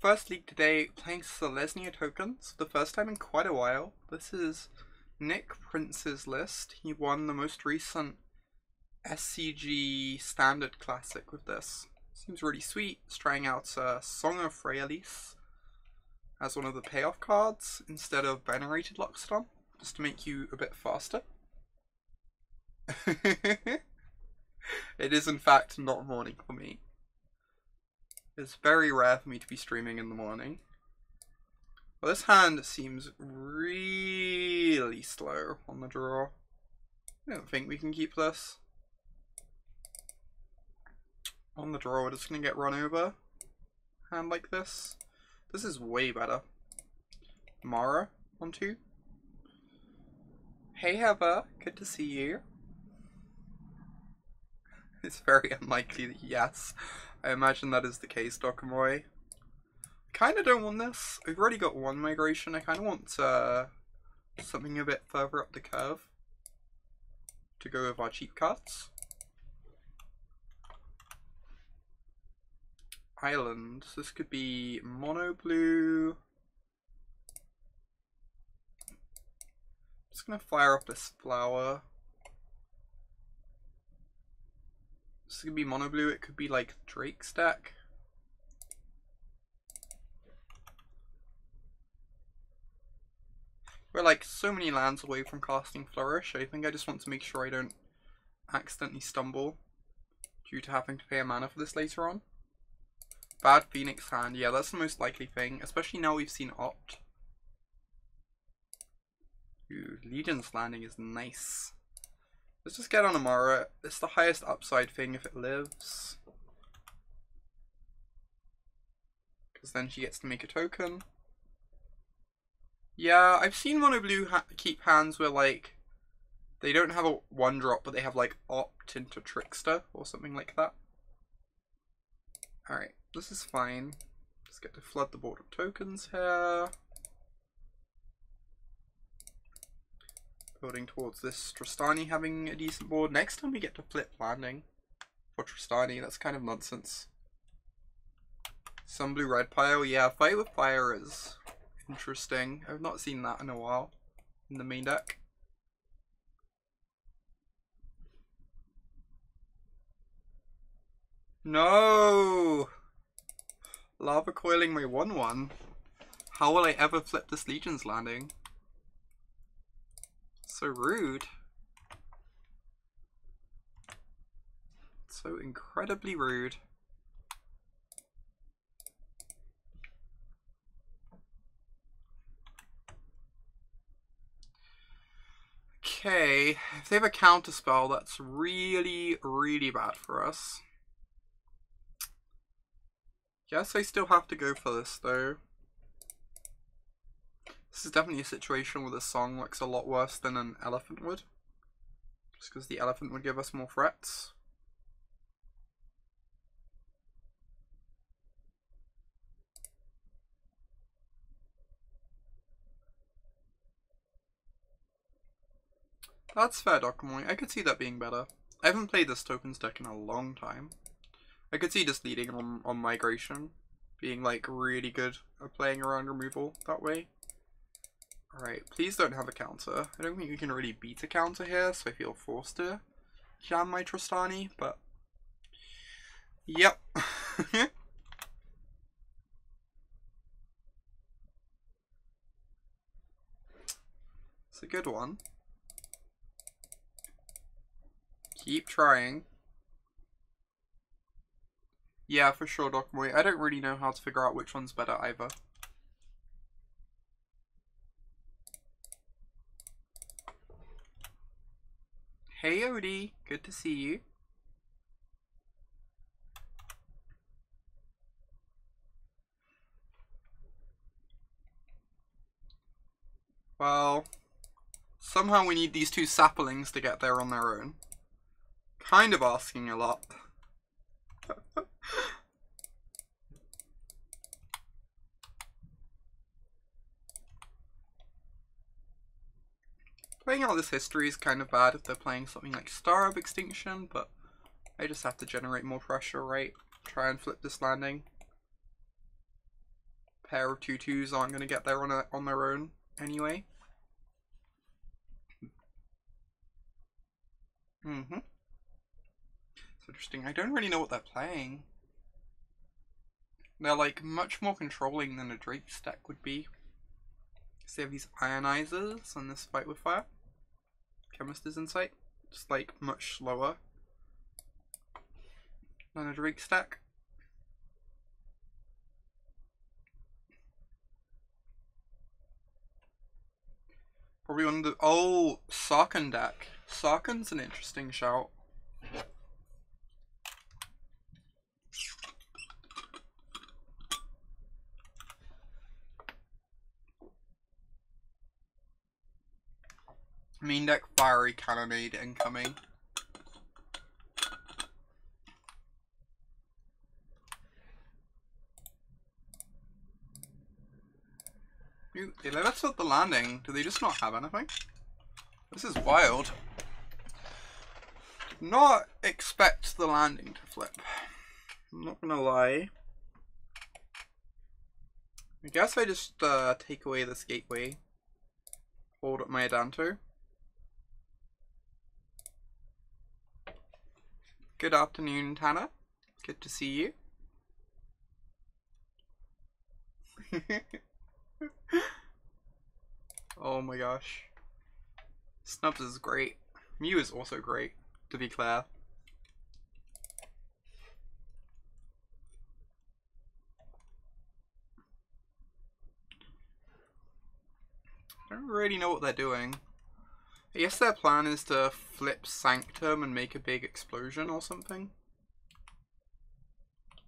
First league today, playing Selesnya tokens for the first time in quite a while. This is Nick Prince's list. He won the most recent SCG Standard Classic with this. Seems really sweet. He's trying out Song of Freyalise as one of the payoff cards instead of Venerated Lockstorm, just to make you a bit faster. It is in fact not morning for me. It's very rare for me to be streaming in the morning. Well, this hand seems really slow on the draw. I don't think we can keep this. On the draw, we're just going to get run over. Hand like this. This is way better. Emmara on 2. Hey Heather, good to see you. It's very unlikely that yes. I imagine that is the case, Dokamoy. Kinda don't want this. We've already got one migration. I kinda want something a bit further up the curve to go with our cheap cards. Island. This could be mono blue. Just gonna fire up this flower. This could be mono blue, it could be like Drake's deck. We're like so many lands away from casting Flourish. I think I just want to make sure I don't accidentally stumble due to having to pay a mana for this later on. Bad Phoenix hand, yeah, that's the most likely thing, especially now we've seen Opt. Ooh, Legion's Landing is nice. Let's just get on Emmara. It's the highest upside thing if it lives. Because then she gets to make a token. Yeah, I've seen mono blue keep hands where like they don't have a 1-drop, but they have like Opt into Trickster or something like that. Alright, this is fine. Just get to flood the board with tokens here. Building towards this Tristani having a decent board. Next time we get to flip landing for Tristani, that's kind of nonsense. Some blue red pile, yeah, Fight with Fire is interesting. I've not seen that in a while in the main deck. No! Lava coiling my 1/1. How will I ever flip this Legion's Landing? So rude. So incredibly rude. Okay, if they have a counterspell, that's really, really bad for us. Guess I still have to go for this though. This is definitely a situation where the song looks a lot worse than an elephant would. Just because the elephant would give us more threats. That's fair, Dokamoy. I could see that being better. I haven't played this tokens deck in a long time. I could see just leading on migration. Being like really good at playing around removal that way. Alright, please don't have a counter. I don't think we can really beat a counter here, so I feel forced to jam my Tristani, but yep. It's a good one. Keep trying. Yeah, for sure, Dokamoy. I don't really know how to figure out which one's better either. Hey Odie, good to see you. Well, somehow we need these two saplings to get there on their own. Kind of asking a lot. Playing out this history is kind of bad if they're playing something like Star of Extinction, but I just have to generate more pressure, right? Try and flip this landing. pair of 2/2s aren't going to get there on their own anyway. It's interesting. I don't really know what they're playing. They're like much more controlling than a Drake stack would be. So they have these ionizers and this fight with fire. Chemist's Insight. Just like much slower than a Drake stack. Probably one of the... Oh, Sarkhan deck. Sarkhan's an interesting shout. Main deck Fiery Cannonade incoming. Let's flip the landing. Do they just not have anything? This is wild. Not expect the landing to flip. I'm not gonna lie. I guess I just take away this gateway. Hold up my Adanto. Good afternoon, Tanner. Good to see you. Oh my gosh. Snubs is great. Mew is also great, to be clear. I don't really know what they're doing. I guess their plan is to flip Sanctum and make a big explosion or something.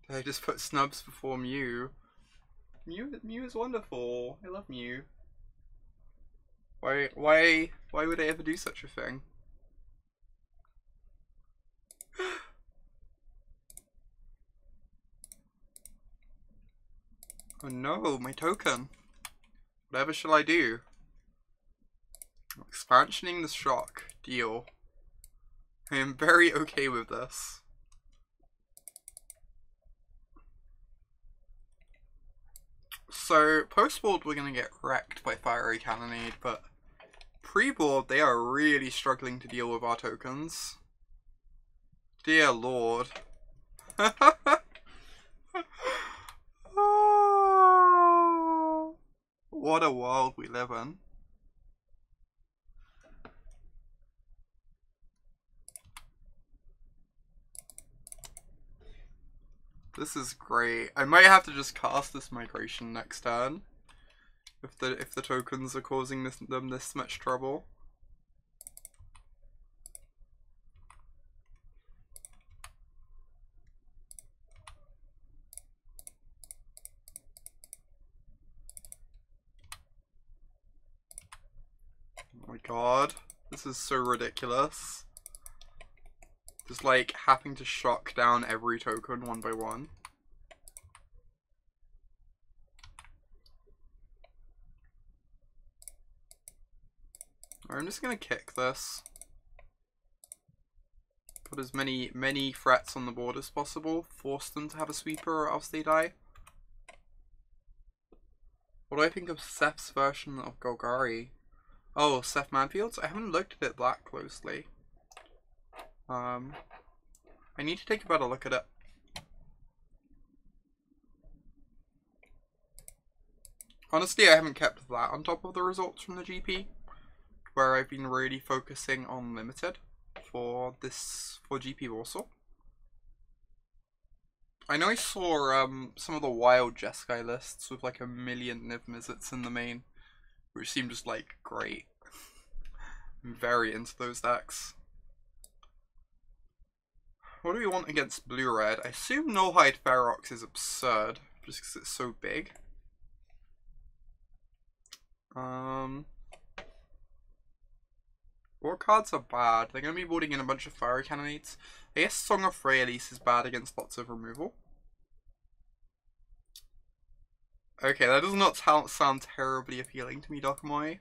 They just put Snubs before Mew. Mew is wonderful. I love Mew. Why would I ever do such a thing? Oh no, my token. Whatever shall I do? Expansioning the shock. Deal. I am very okay with this. So, post-board we're gonna get wrecked by Fiery Cannonade, but pre-board they are really struggling to deal with our tokens. Dear lord. Oh, what a world we live in. This is great. I might have to just cast this migration next turn if the tokens are causing them this much trouble. Oh my god, this is so ridiculous. Just like having to shock down every token one by one. I'm just gonna kick this. Put as many threats on the board as possible. Force them to have a sweeper or else they die. What do I think of Seth's version of Golgari? Oh, Seth Manfields? I haven't looked at it that closely. I need to take a better look at it. Honestly, I haven't kept that on top of the results from the GP, where I've been really focusing on limited for GP Warsaw. I know I saw some of the wild Jeskai lists with like 1 million Niv Mizzets in the main, which seemed just like great. I'm very into those decks. What do we want against blue-red? I assume Nullhide Ferox is absurd, just because it's so big. What cards are bad? They're going to be boarding in a bunch of Fiery Cannonades. I guess Song of Freyalise is bad against lots of removal. Okay, that does not sound terribly appealing to me, Dokomoy.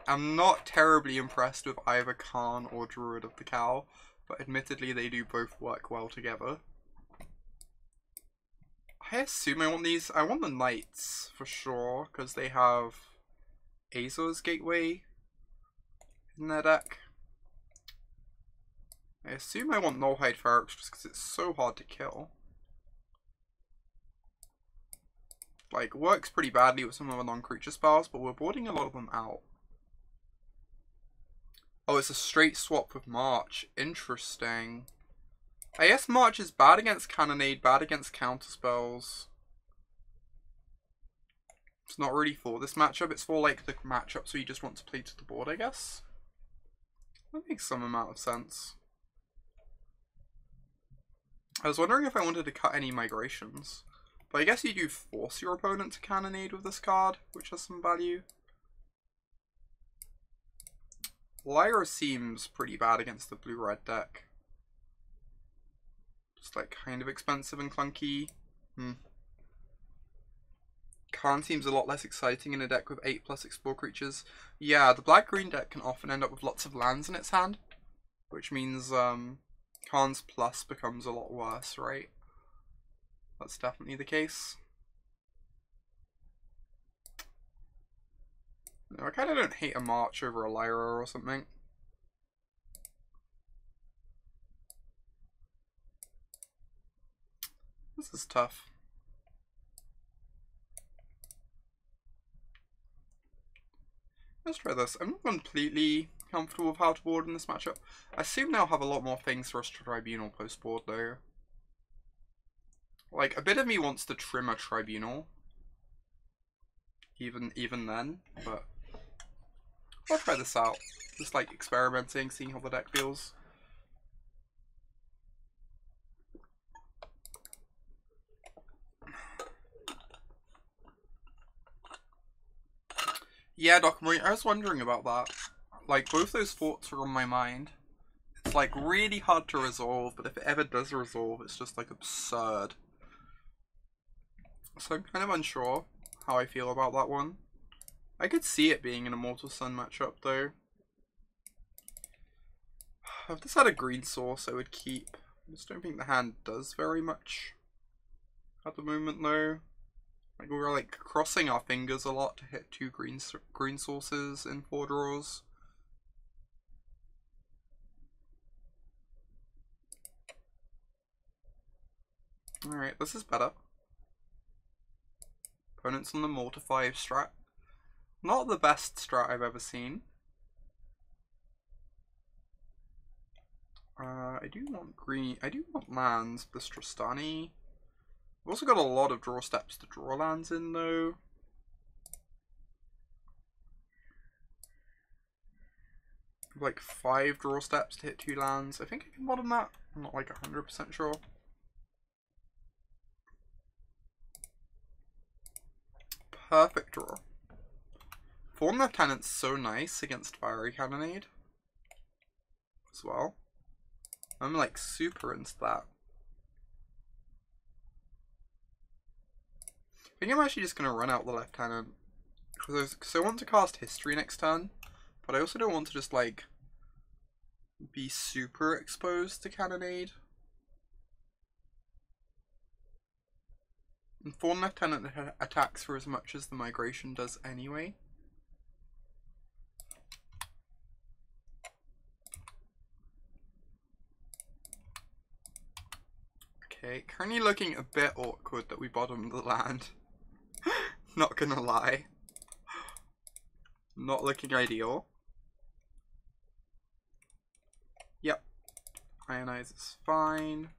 I'm not terribly impressed with either Khan or Druid of the Cow. but admittedly they do both work well together. I assume I want these. I want the Knights for sure, because they have Azor's Gateway in their deck. I assume I want Nullhide Ferox just because it's so hard to kill. Like, works pretty badly with some of the non-creature spells, but we're boarding a lot of them out. Oh, it's a straight swap with March. Interesting. I guess March is bad against Cannonade, bad against counterspells. It's not really for this matchup, it's for like the matchups where you just want to play to the board, I guess. That makes some amount of sense. I was wondering if I wanted to cut any migrations. But I guess you do force your opponent to Cannonade with this card, which has some value. Lyra seems pretty bad against the blue-red deck. Just like kind of expensive and clunky. Karn seems a lot less exciting in a deck with 8+ explore creatures. Yeah, the black-green deck can often end up with lots of lands in its hand, which means Karn's plus becomes a lot worse, right? That's definitely the case. No, I kind of don't hate a March over a Lyra or something. This is tough. Let's try this. I'm not completely comfortable with how to board in this matchup. I assume they'll have a lot more things for us to Tribunal post-board though. Like, a bit of me wants to trim a Tribunal. Even then, but I'll try this out. Just like experimenting, seeing how the deck feels. Yeah, Documentary, I was wondering about that. Like, both those thoughts were on my mind. It's like really hard to resolve, but if it ever does resolve, it's just like absurd. So I'm kind of unsure how I feel about that one. I could see it being an Immortal Sun matchup though. If this had a green source, I would keep. I just don't think the hand does very much at the moment though. Like, we were like crossing our fingers a lot to hit 2 green sources in 4 draws. Alright, this is better. Opponent's on the Mortify strat. Not the best strat I've ever seen. I do want green. I do want lands, Bistrostani. I've also got a lot of draw steps to draw lands in though. Like 5 draw steps to hit 2 lands. I think I can bottom that. I'm not like 100% sure. Perfect draw. Thorn Lieutenant's so nice against Fiery Cannonade as well. I'm like super into that. I think I'm actually just going to run out the Lieutenant. Because I want to cast History next turn. But I also don't want to just like be super exposed to Cannonade. And Thorn Lieutenant attacks for as much as the Migration does anyway. Okay, currently looking a bit awkward that we bottomed the land. Not gonna lie. Not looking ideal. Yep. Ionize is fine.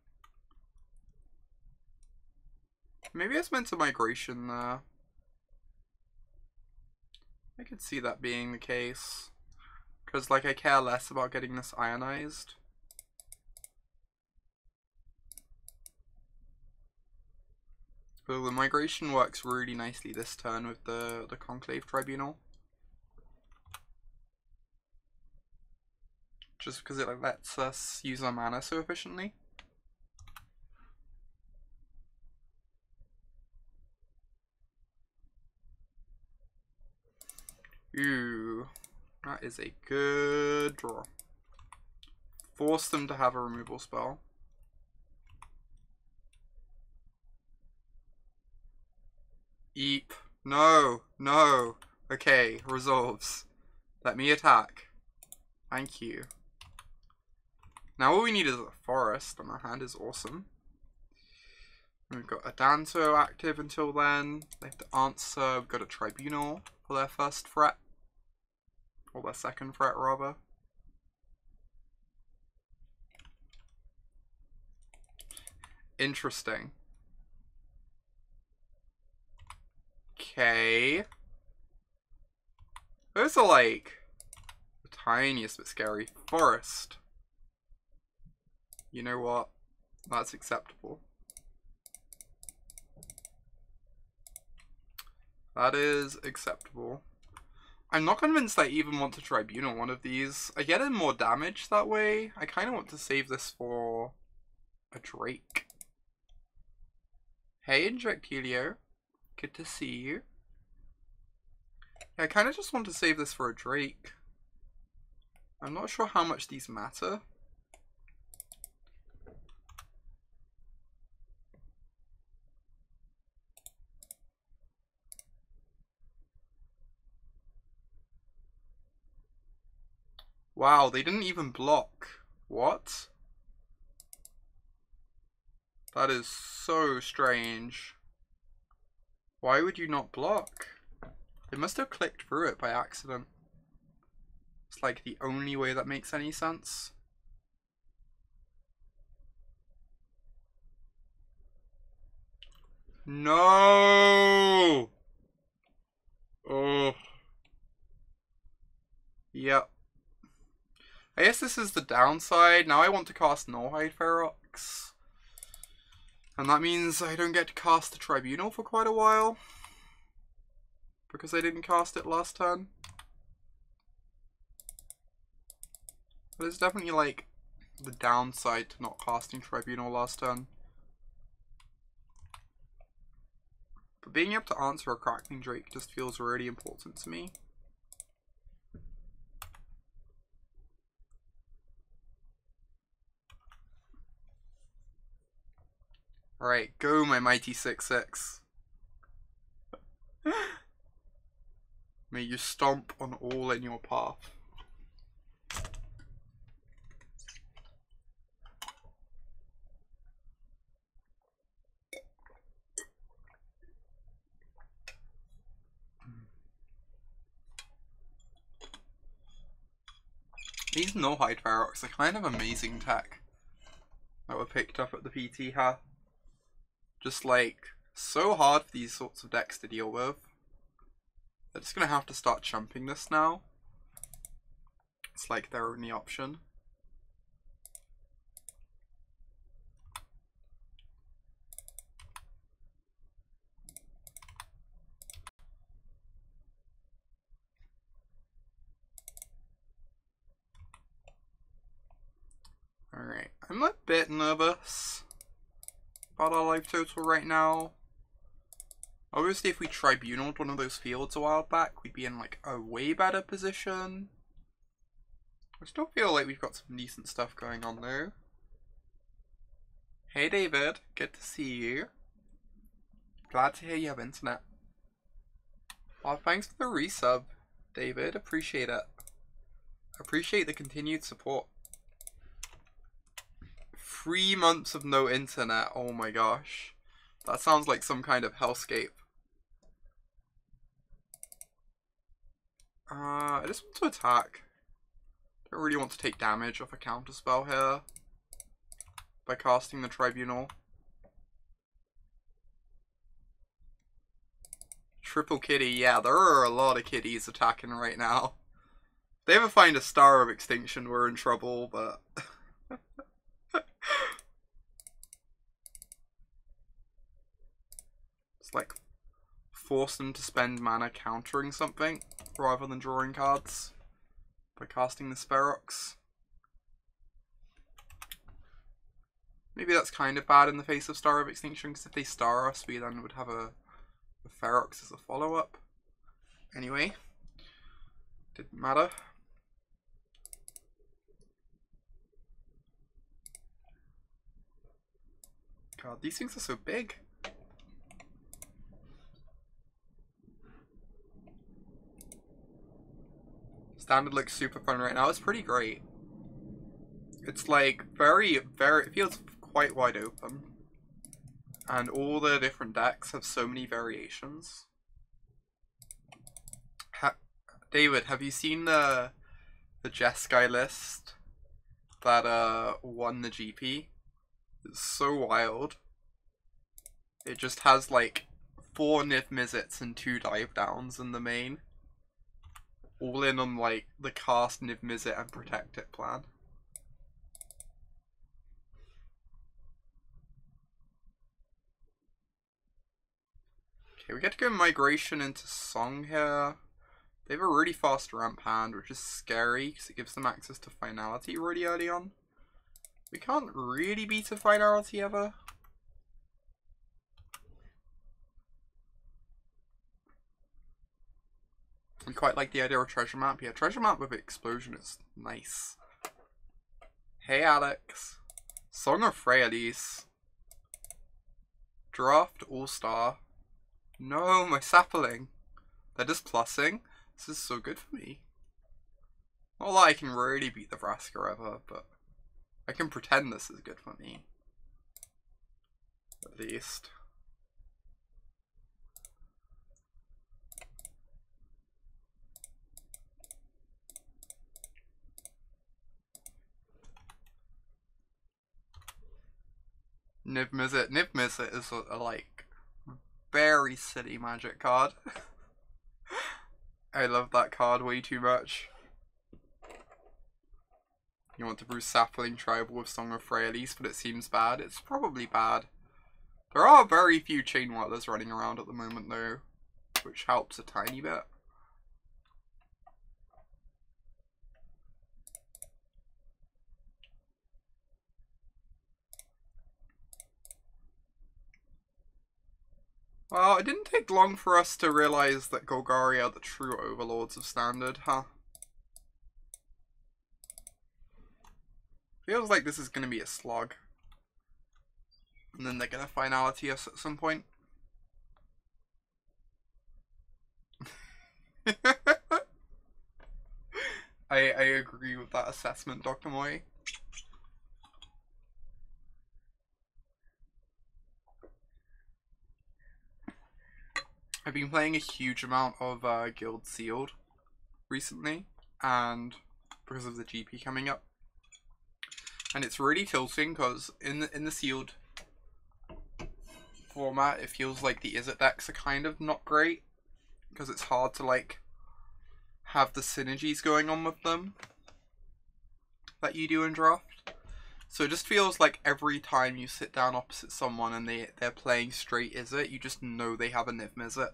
Maybe it's meant to Migration there. I could see that being the case. Because, like, I care less about getting this ionized. But the Migration works really nicely this turn with the Conclave Tribunal. Just because it like, lets us use our mana so efficiently. Ooh, that is a good draw. Force them to have a removal spell. Eep. No, no. Okay, resolves. Let me attack. Thank you. Now all we need is a forest, and our hand is awesome. We've got a Danto active until then. They have to answer. We've got a Tribunal for their first threat. Or their second threat, rather. Interesting. Okay. Those are like the tiniest bit scary. Forest. You know what? That's acceptable. That is acceptable. I'm not convinced I even want to Tribunal one of these. I get in more damage that way. I kind of want to save this for a Drake. Hey, Injectilio. Good to see you. Yeah, I kind of just want to save this for a Drake. I'm not sure how much these matter. Wow, they didn't even block. What? That is so strange. Why would you not block? They must have clicked through it by accident. It's like the only way that makes any sense. No! Oh. Yep. I guess this is the downside. Now I want to cast Nullhide Ferox. And that means I don't get to cast the Tribunal for quite a while. Because I didn't cast it last turn. But it's definitely like the downside to not casting Tribunal last turn. But being able to answer a Crackling Drake just feels really important to me. Alright, go my mighty 6/6. May you stomp on all in your path. These Nullhide Ferox are kind of amazing tech that were picked up at the PT here. Just like, so hard for these sorts of decks to deal with. They're just gonna have to start chumping this now. It's like their only option. Alright, I'm a bit nervous about our life total right now. Obviously, if we Tribunaled one of those fields a while back, we'd be in like a way better position. I still feel like we've got some decent stuff going on though. Hey David, good to see you. Glad to hear you have internet. Well, thanks for the resub, David. Appreciate it. Appreciate the continued support. 3 months of no internet, oh my gosh. That sounds like some kind of hellscape. I just want to attack. Don't really want to take damage off a counterspell here by casting the Tribunal. Triple kitty, yeah, there are a lot of kitties attacking right now. If they ever find a Star of Extinction, we're in trouble, but... It's like force them to spend mana countering something rather than drawing cards by casting the Ferox. Maybe that's kind of bad in the face of Star of Extinction, because if they star us, we then would have a Ferox as a follow-up. Anyway, didn't matter. God, these things are so big. Standard looks super fun right now. It's pretty great. It's like very, it feels quite wide open. And all the different decks have so many variations. David, have you seen the Jeskai list that won the GP? It's so wild. It just has like 4 Niv Mizzets and 2 dive downs in the main. All in on like the cast Niv Mizzet and protect it plan. Okay, we get to go migration into Song here. They have a really fast ramp hand, which is scary because it gives them access to finality really early on. We can't really beat a finality ever. We quite like the idea of treasure map. Yeah, treasure map with explosion is nice. Hey Alex. Song of Freyalise. Draft All-Star. No, my Saproling. They're just plussing. This is so good for me. Not that I can really beat the Vraska ever, but I can pretend this is good for me. At least. Niv Mizzet. Niv Mizzet is a like very silly magic card. I love that card way too much. You want to brew Sapling Tribal with Song of Freyalise, but it seems bad. It's probably bad. There are very few Chain Whirlers running around at the moment though, which helps a tiny bit. Well, it didn't take long for us to realize that Golgari are the true overlords of Standard, huh? Feels like this is going to be a slog. And then they're going to finality us at some point. I agree with that assessment, Dr. Moy. I've been playing a huge amount of Guild Sealed recently, and because of the GP coming up. And it's really tilting because in the Sealed format, it feels like the Izzet decks are kind of not great because it's hard to like have the synergies going on with them that you do in draft. So it just feels like every time you sit down opposite someone and they're playing straight Izzet, you just know they have a Niv Mizzet.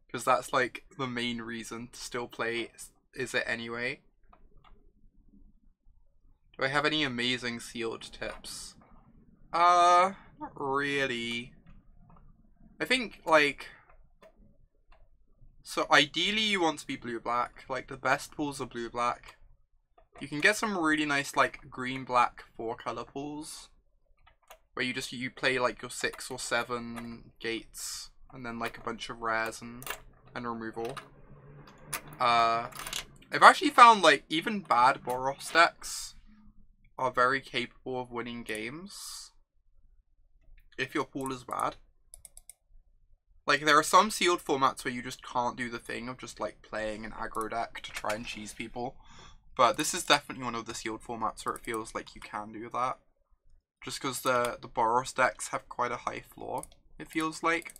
Because that's like the main reason to still play Izzet anyway. Do I have any amazing sealed tips? Not really. I think like... So ideally you want to be blue-black. Like the best pools are blue-black. You can get some really nice like green-black 4-color pools. Where you play like your 6 or 7 gates. And then like a bunch of rares and removal. I've actually found like even bad Boros decks are very capable of winning games. If your pool is bad. Like there are some sealed formats where you just can't do the thing of just like playing an aggro deck to try and cheese people. But this is definitely one of the sealed formats where it feels like you can do that. Just because the Boros decks have quite a high floor, it feels like.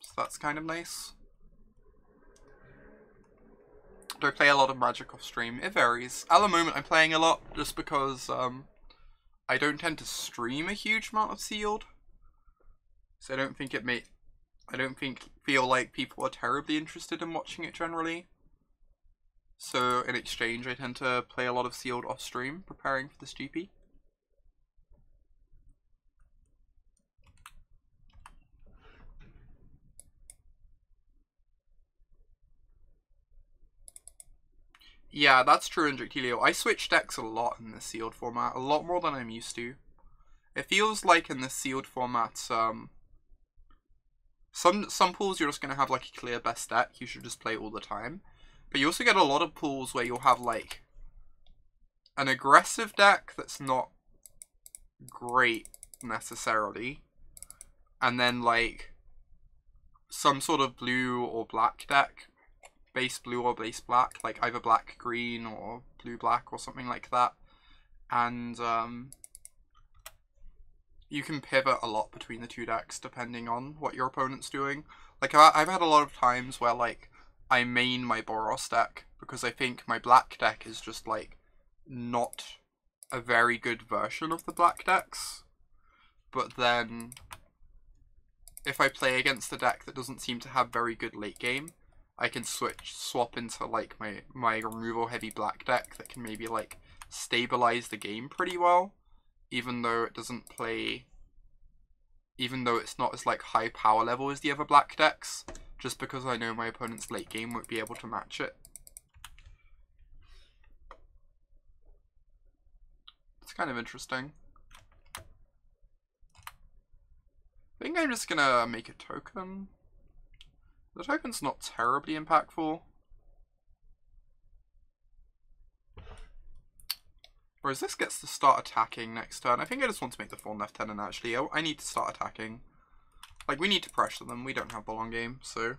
So that's kind of nice. Do I play a lot of Magic off stream? It varies. At the moment I'm playing a lot just because I don't tend to stream a huge amount of sealed. So I don't feel like people are terribly interested in watching it generally. So in exchange I tend to play a lot of sealed off stream preparing for this GP. Yeah, that's true, Injectilio. I switch decks a lot in the sealed format, a lot more than I'm used to. It feels like in the sealed format, some pools you're just going to have like a clear best deck, you should just play all the time. But you also get a lot of pools where you'll have like an aggressive deck that's not great necessarily, and then like some sort of blue or black deck, base blue or base black, like either black green or blue black or something like that. And you can pivot a lot between the two decks depending on what your opponent's doing. Like I've had a lot of times where like I main my Boros deck because I think my black deck is just like not a very good version of the black decks. But then if I play against a deck that doesn't seem to have very good late game, I can swap into like my removal heavy black deck that can maybe like stabilize the game pretty well, even though it doesn't play, even though it's not as like high power level as the other black decks, just because I know my opponent's late game won't be able to match it. It's kind of interesting. I think I'm just gonna make a token. The token's not terribly impactful. Whereas this gets to start attacking next turn. I think I just want to make the Thorn Lieutenant actually. I need to start attacking. Like, we need to pressure them. We don't have the long game, so.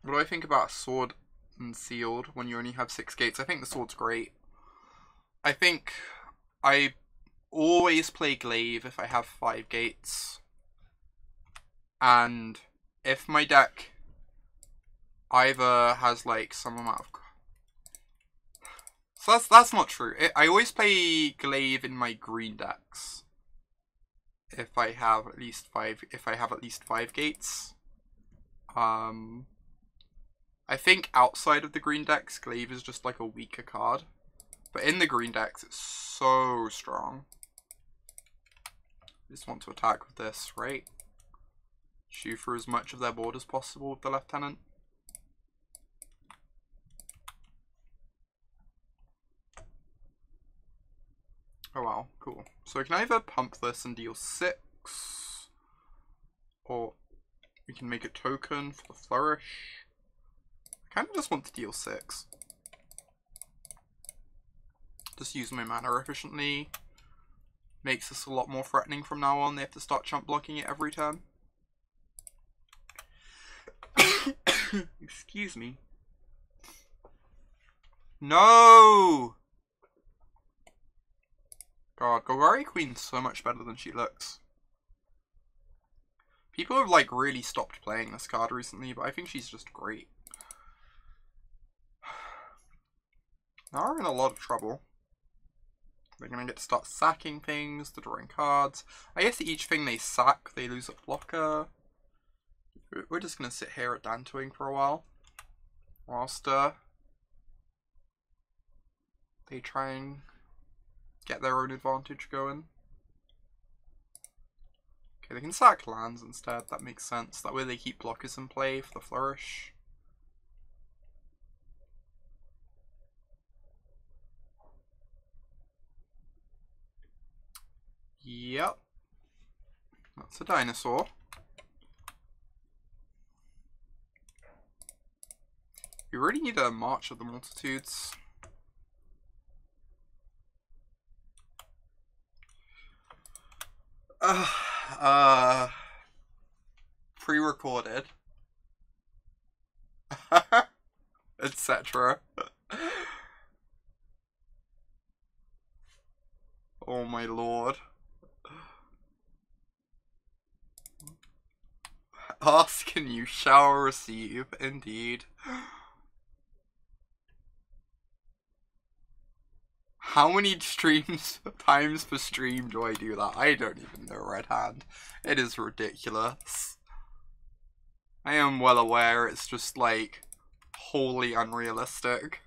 What do I think about Sword and Sealed when you only have 6 gates? I think the Sword's great. I think I always play Glaive if I have 5 gates. And if my deck either has like some amount of... So that's not true. I always play Glaive in my green decks. If I have at least 5 gates. I think outside of the green decks, Glaive is just like a weaker card. But in the green decks, it's so strong. Just want to attack with this, right? Chew through as much of their board as possible with the Lieutenant. Oh wow, cool. So we can either pump this and deal 6, or we can make a token for the Flourish. I kind of just want to deal 6. Just use my mana efficiently. Makes this a lot more threatening from now on. They have to start chump blocking it every turn. Excuse me. No! God, Golgari Queen's so much better than she looks. People have like really stopped playing this card recently, but I think she's just great. Now we're in a lot of trouble. They're gonna get to start sacking things, to drawing cards. I guess each thing they sack, they lose a blocker. We're just gonna sit here at Dantooing for a while. Whilst they try and get their own advantage going. Okay, they can sack lands instead, that makes sense. That way they keep blockers in play for the Flourish. Yep. That's a dinosaur. We really need a March of the Multitudes. Pre-recorded. Etc. Oh my lord. Ask and you shall receive, indeed. How many times per stream do I do that? I don't even know, Red Hand. It is ridiculous. I am well aware it's just like wholly unrealistic.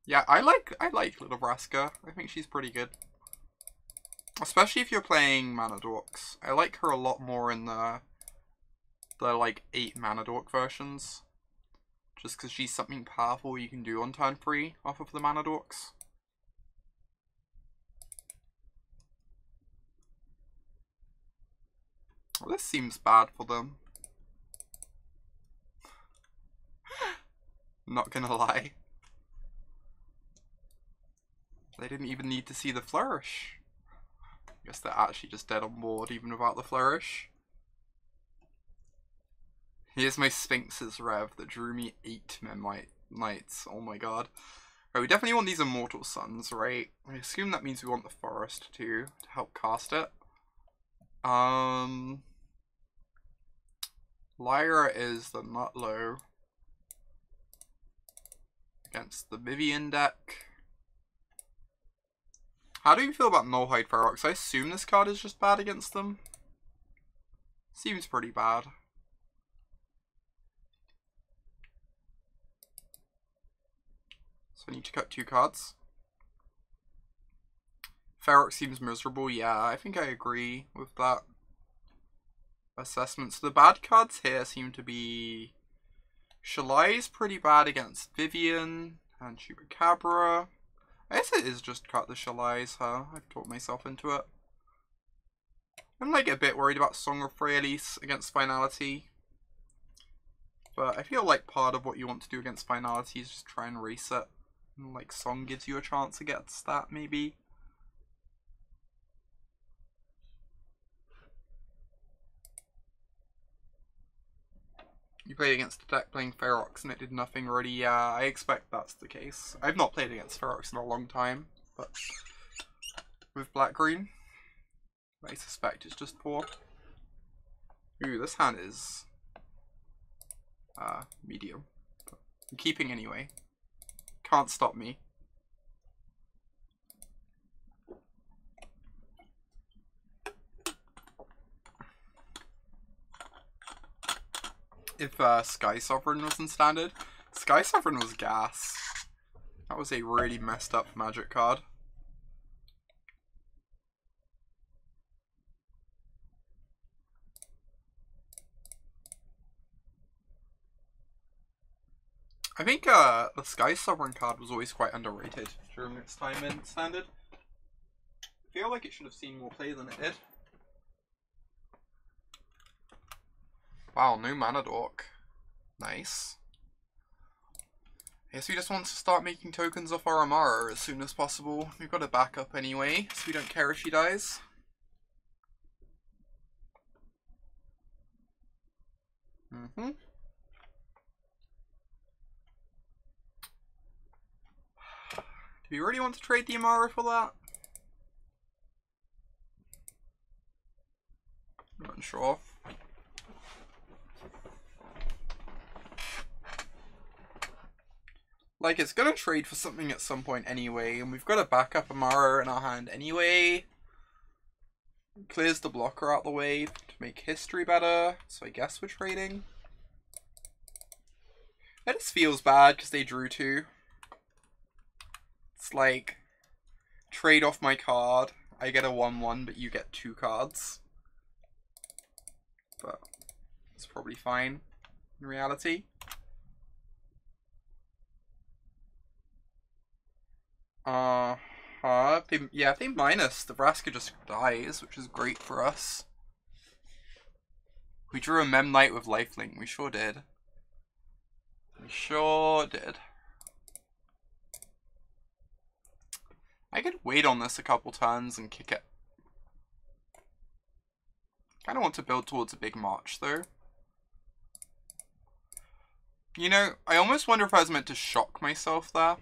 Yeah, I like Little Braska. I think she's pretty good. Especially if you're playing Mana Dorks. I like her a lot more in the like 8 Mana Dork versions. Just because she's something powerful you can do on turn 3 off of the Mana Dorks. Well, this seems bad for them. Not gonna lie. They didn't even need to see the Flourish. I guess they're actually just dead on board even without the Flourish. Here's my Sphinx's Rev that drew me 8 Memlite Knights. Oh my god. Right, we definitely want these Immortal Suns, right? I assume that means we want the Forest too, to help cast it. Lyra is the Nutlow against the Vivian deck. How do you feel about Nullhide Ferox? I assume this card is just bad against them. Seems pretty bad. So I need to cut 2 cards. Ferox seems miserable. Yeah, I think I agree with that assessment. So the bad cards here seem to be... Shalai is pretty bad against Vivian and Chupacabra. I guess it is just cut the Shalais, huh? I've talked myself into it. I'm like a bit worried about Song of Freyalise against Finality. But I feel like part of what you want to do against Finality is just try and race it. And like Song gives you a chance against that, maybe. You played against a deck playing Ferox and it did nothing really. Yeah, I expect that's the case. I've not played against Ferox in a long time, but with black-green, I suspect it's just poor. Ooh, this hand is medium. But I'm keeping anyway. Can't stop me. If Sky Sovereign was in standard. Sky Sovereign was gas. That was a really messed up magic card. I think the Sky Sovereign card was always quite underrated during its time in standard. I feel like it should have seen more play than it did. Wow, no Mana Dork. Nice. I guess we just want to start making tokens off our Emmara as soon as possible. We've got a backup anyway, so we don't care if she dies. Do we really want to trade the Emmara for that? I'm unsure. Like, it's gonna trade for something at some point anyway, and we've got a backup Emmara in our hand anyway. Clears the blocker out the way to make history better, so I guess we're trading. It just feels bad because they drew 2. It's like, trade off my card, I get a 1/1, but you get 2 cards. But it's probably fine in reality. If they minus, the Vraska just dies, which is great for us. We drew a Mem Knight with lifelink, we sure did. We sure did. I could wait on this a couple turns and kick it. Kinda want to build towards a big march though. You know, I almost wonder if I was meant to shock myself there.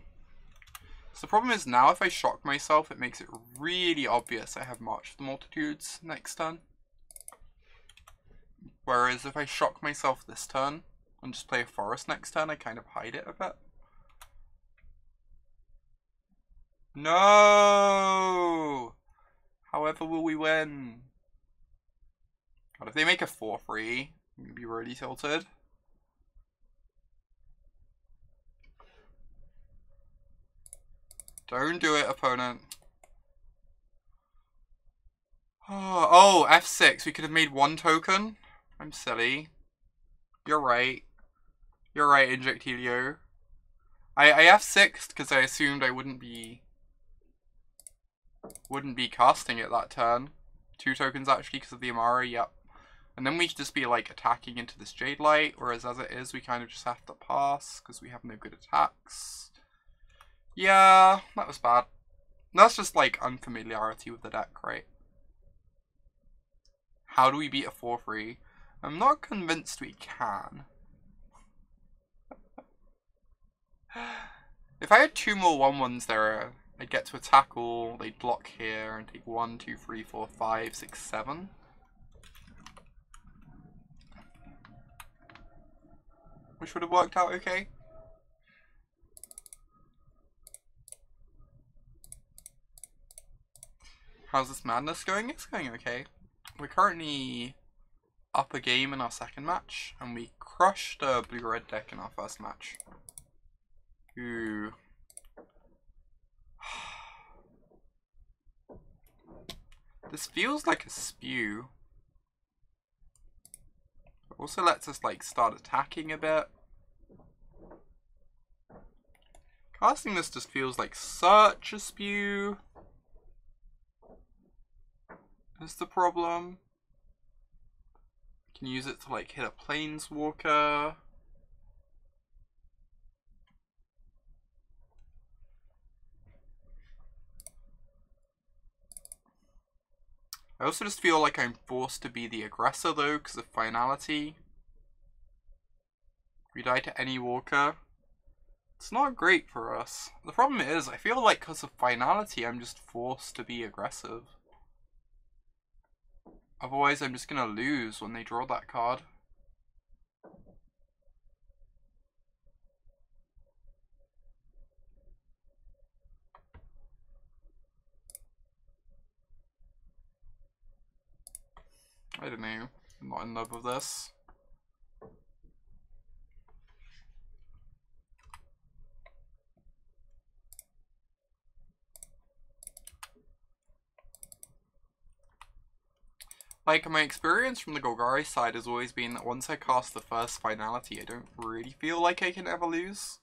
So the problem is now if I shock myself, it makes it really obvious I have March of the Multitudes next turn. Whereas if I shock myself this turn and just play a Forest next turn, I kind of hide it a bit. No! However will we win? God, if they make a 4-3, I'm going to be really tilted. Don't do it, opponent. Oh, F6. We could have made one token. I'm silly. You're right. You're right, Injectilio. I F6'd because I assumed I wouldn't be casting it that turn. 2 tokens actually because of the Emmara, yep. And then we could just be like attacking into this Jade Light, whereas as it is we kind of just have to pass because we have no good attacks. Yeah, that was bad. That's just like unfamiliarity with the deck, right? How do we beat a 4-3? I'm not convinced we can. If I had 2 more 1/1s there, I'd get to attack all, they'd block here and take 1, 2, 3, 4, 5, 6, 7. Which would have worked out okay. How's this madness going? It's going okay. We're currently up a game in our second match, and we crushed a blue-red deck in our first match. Ooh. This feels like a spew. It also lets us like start attacking a bit. Casting this just feels like such a spew. Is the problem. Can use it to like hit a planeswalker. I also just feel like I'm forced to be the aggressor though because of finality. If we die to any walker, it's not great for us. The problem is I feel like because of finality I'm just forced to be aggressive. Otherwise I'm just gonna lose when they draw that card. I don't know. I'm not in love with this. Like, my experience from the Golgari side has always been that once I cast the first finality, I don't really feel like I can ever lose.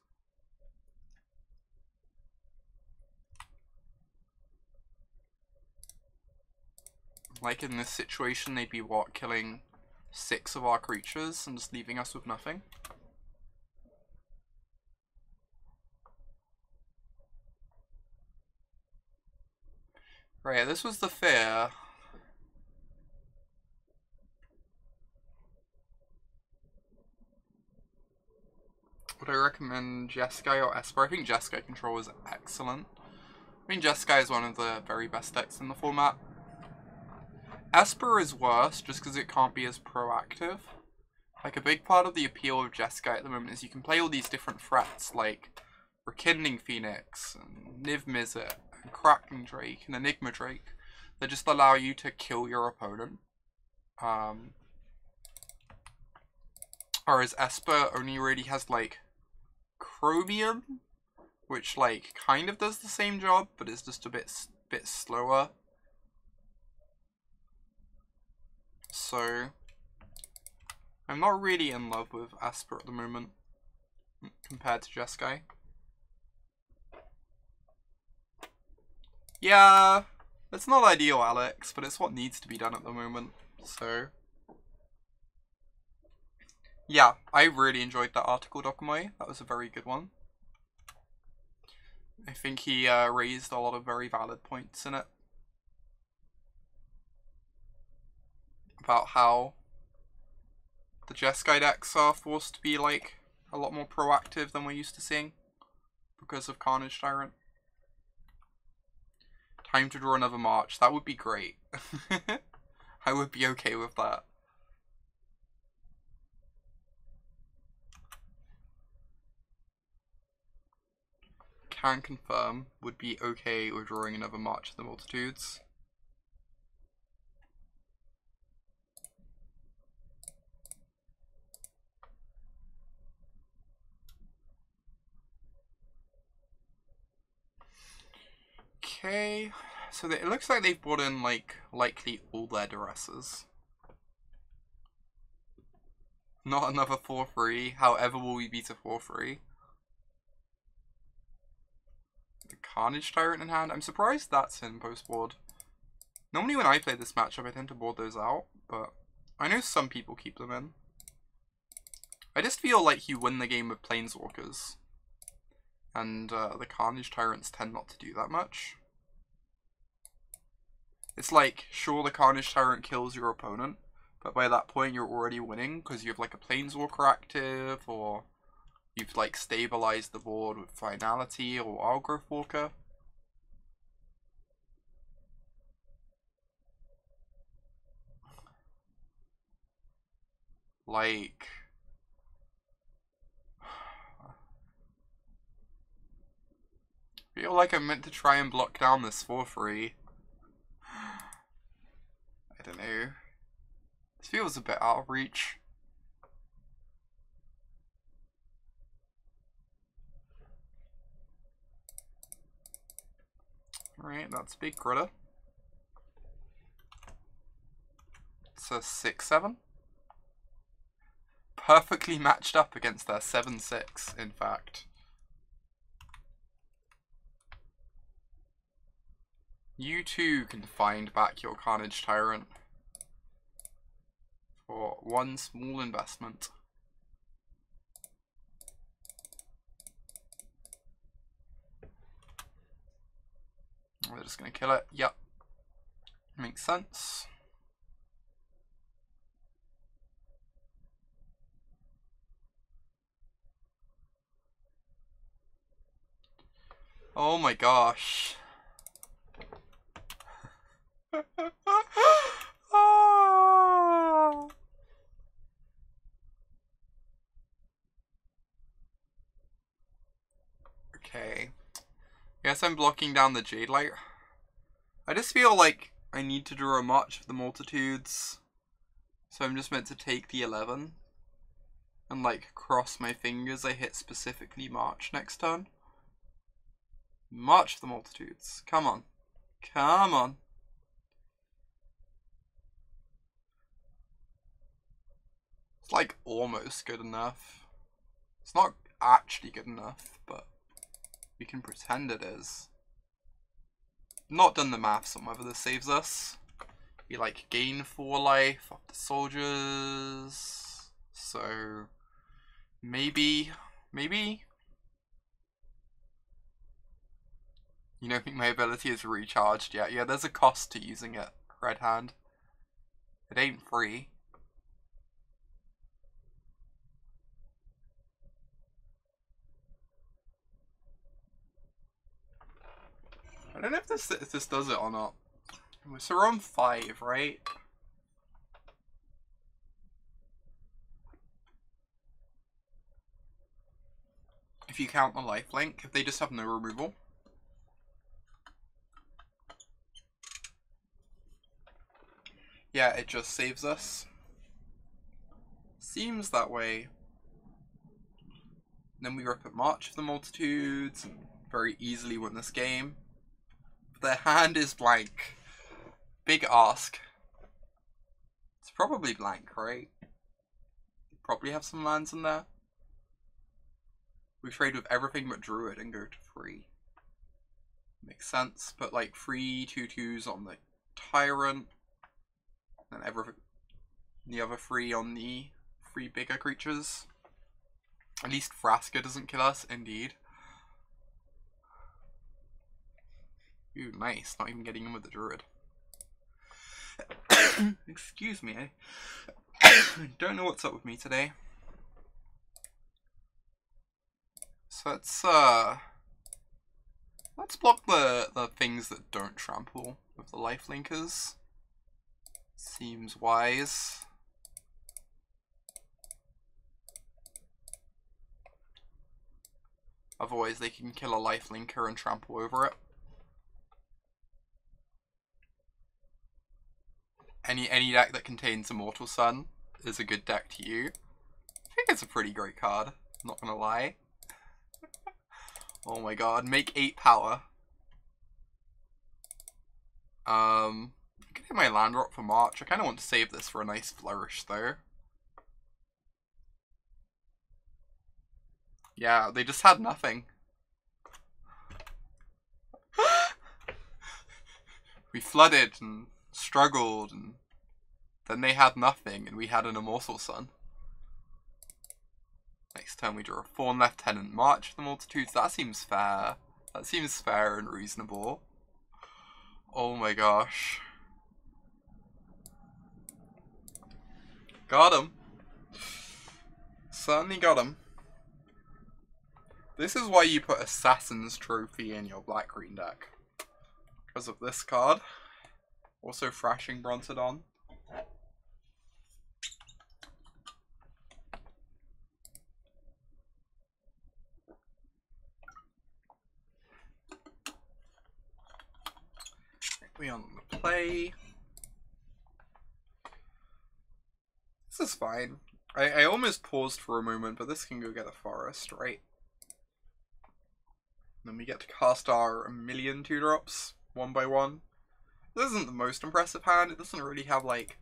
Like in this situation, they'd be what, killing 6 of our creatures and just leaving us with nothing. Right, this was the fear. Would I recommend Jeskai or Esper? I think Jeskai control is excellent. I mean, Jeskai is one of the very best decks in the format. Esper is worse just because it can't be as proactive. Like, a big part of the appeal of Jeskai at the moment is you can play all these different threats, like Rekindling Phoenix, and Niv Mizzet, and Cracking Drake, and Enigma Drake, that just allow you to kill your opponent. Whereas Esper only really has, like, Chromium, which, like, kind of does the same job, but is just a bit slower. So, I'm not really in love with Esper at the moment, compared to Jeskai. Yeah, it's not ideal, Alex, but it's what needs to be done at the moment, so... Yeah, I really enjoyed that article, Dokomoy. That was a very good one. I think he raised a lot of very valid points in it. About how the Jeskai decks are forced to be, like, a lot more proactive than we're used to seeing because of Carnage Tyrant. Time to draw another March. That would be great. I would be okay with that. Can confirm, would be okay with drawing another March of the Multitudes. Okay, So it looks like they've brought in, like, likely all their duresses. Not another 4-3. However will we beat a 4-3? The Carnage Tyrant in hand. I'm surprised that's in post-board. Normally when I play this matchup, I tend to board those out, but I know some people keep them in. I just feel like you win the game with Planeswalkers. And the Carnage Tyrants tend not to do that much. It's like, sure, the Carnage Tyrant kills your opponent, but by that point you're already winning because you have like a Planeswalker active, or you've like stabilized the board with Finality or Wildgrowth Walker. Like, I feel like I'm meant to try and block down this 4-3. I don't know. This feels a bit out of reach. Alright, that's big critter. It's a 6-7. Perfectly matched up against their 7-6, in fact. You too can find back your Carnage Tyrant for one small investment. We're just going to kill it. Yep. Makes sense. Oh my gosh. Oh. Okay. Guess I'm blocking down the Jade Light. I just feel like I need to draw a March of the Multitudes. So I'm just meant to take the 11. And like cross my fingers I hit specifically March next turn. March of the Multitudes. Come on. Come on. It's like almost good enough. It's not actually good enough, but we can pretend it is. Not done the maths on whether this saves us. We like gain 4 life off the soldiers. So maybe. You don't think my ability is recharged yet? Yeah, there's a cost to using it, Red Hand. It ain't free. I don't know if this does it or not. So we're on 5, right? If you count the lifelink, if they just have no removal. Yeah, it just saves us. Seems that way. And then we rip at March of the Multitudes and very easily win this game. Their hand is blank. Big ask. It's probably blank, right? They probably have some lands in there. We trade with everything but Druid and go to 3. Makes sense. Put like 3 2/2s on the Tyrant. And the other 3 on the 3 bigger creatures. At least Vraska doesn't kill us, indeed. Ooh, nice. Not even getting in with the Druid. Excuse me. I don't know what's up with me today. So let's block the things that don't trample with the lifelinkers. Seems wise. Otherwise they can kill a lifelinker and trample over it. Any deck that contains Immortal Sun is a good deck to you. I think it's a pretty great card, not gonna lie. Oh my god, make 8 power. I can hit my land drop for March. I kind of want to save this for a nice Flourish, though. Yeah, they just had nothing. We flooded and struggled, and then they had nothing, and we had an Immortal Sun. Next turn we draw a Thorn Lieutenant, March of the Multitudes. That seems fair. That seems fair and reasonable. Oh my gosh. Got him. Certainly got him. This is why you put Assassin's Trophy in your black-green deck. Because of this card. Also Thrashing Brontodon. We on the play. This is fine. I almost paused for a moment, but this can go get a forest, right? Then we get to cast our 1,000,000 2-drops, one by one. This isn't the most impressive hand. It doesn't really have, like,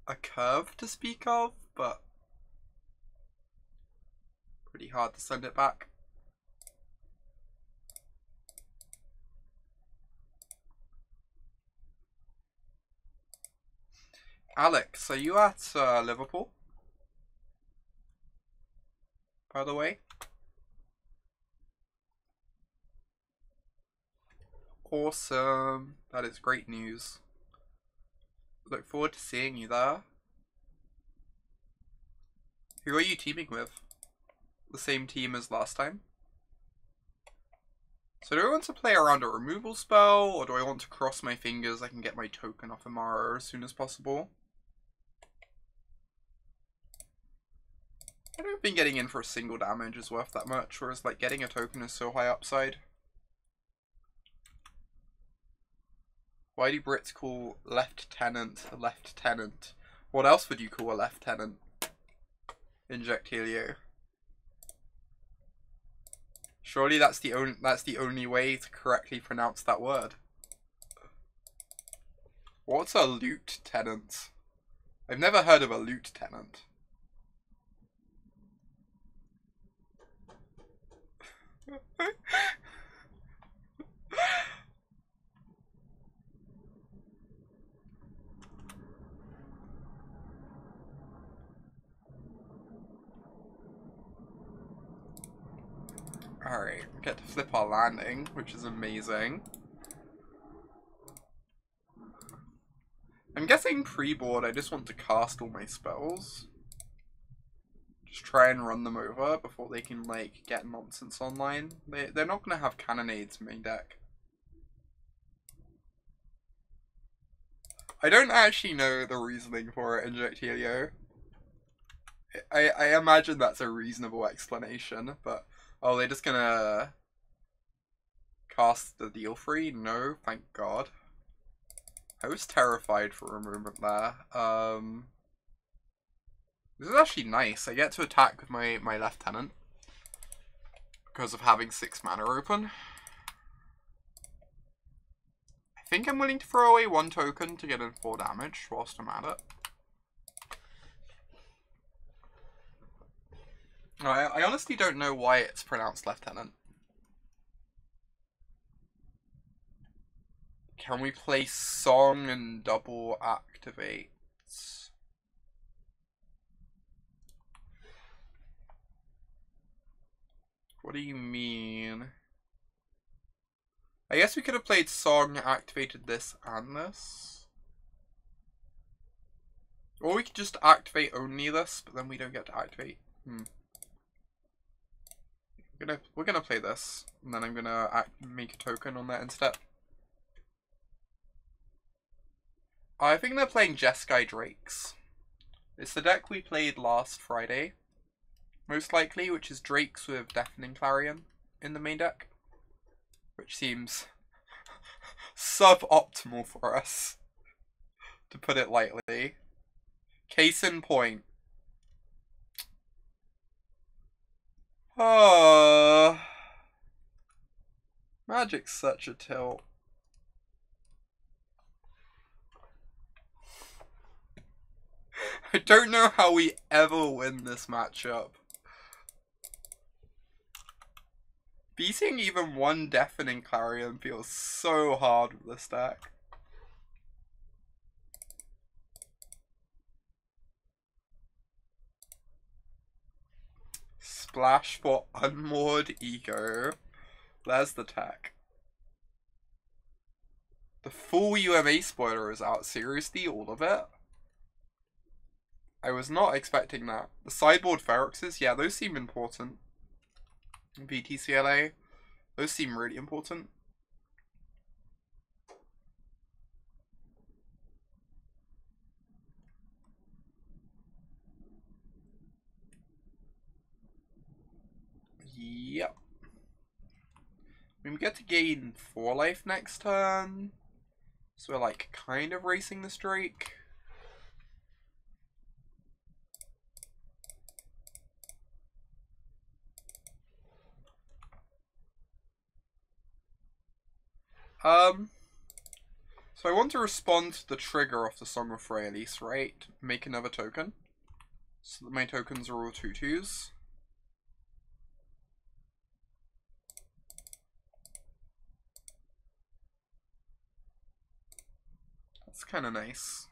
a curve to speak of, but pretty hard to send it back. Alex, are you at Liverpool? By the way? Awesome. That is great news. Look forward to seeing you there. Who are you teaming with? The same team as last time? So do I want to play around a removal spell, or do I want to cross my fingers I can get my token off Emmara as soon as possible? I don't think getting in for a single damage is worth that much, whereas like getting a token is so high upside. Why do Brits call Lieutenant a Lieutenant? What else would you call a Lieutenant? Inject Helio. Surely that's the only way to correctly pronounce that word. What's a Lieutenant? I've never heard of a Lieutenant. Alright, we get to flip our landing, which is amazing. I'm guessing pre-board I just want to cast all my spells. Just try and run them over before they can, like, get nonsense online. They're not going to have Cannonades main deck. I don't actually know the reasoning for it, Inject Helio. I imagine that's a reasonable explanation, but... Oh, they're just gonna... cast the deal free? No, thank God. I was terrified for a moment there. This is actually nice. I get to attack with my Lieutenant because of having 6 mana open. I think I'm willing to throw away 1 token to get in 4 damage whilst I'm at it. I honestly don't know why it's pronounced Lieutenant. Can we play Song and double activate? What do you mean? I guess we could have played Song, activated this and this. Or we could just activate only this, but then we don't get to activate. We're gonna play this, and then I'm gonna make a token on that instead. I think they're playing Jeskai Drakes. It's the deck we played last Friday, most likely, which is Drakes with Deafening Clarion in the main deck, which seems suboptimal for us, to put it lightly. Case in point. Magic's such a tilt. I don't know how we ever win this matchup. Beating even one Deafening Clarion feels so hard with this deck. Splash for Unmoored Ego. There's the tech. The full UMA spoiler is out. Seriously, all of it? I was not expecting that. The sideboard Feroxes, yeah, those seem important. VTCLA, those seem really important. Yep. I mean, we get to gain 4 life next turn. So we're like kind of racing the streak. So I want to respond to the trigger of the Song of Freyalise, right? Make another token. So that my tokens are all 2/2s. That's kind of nice.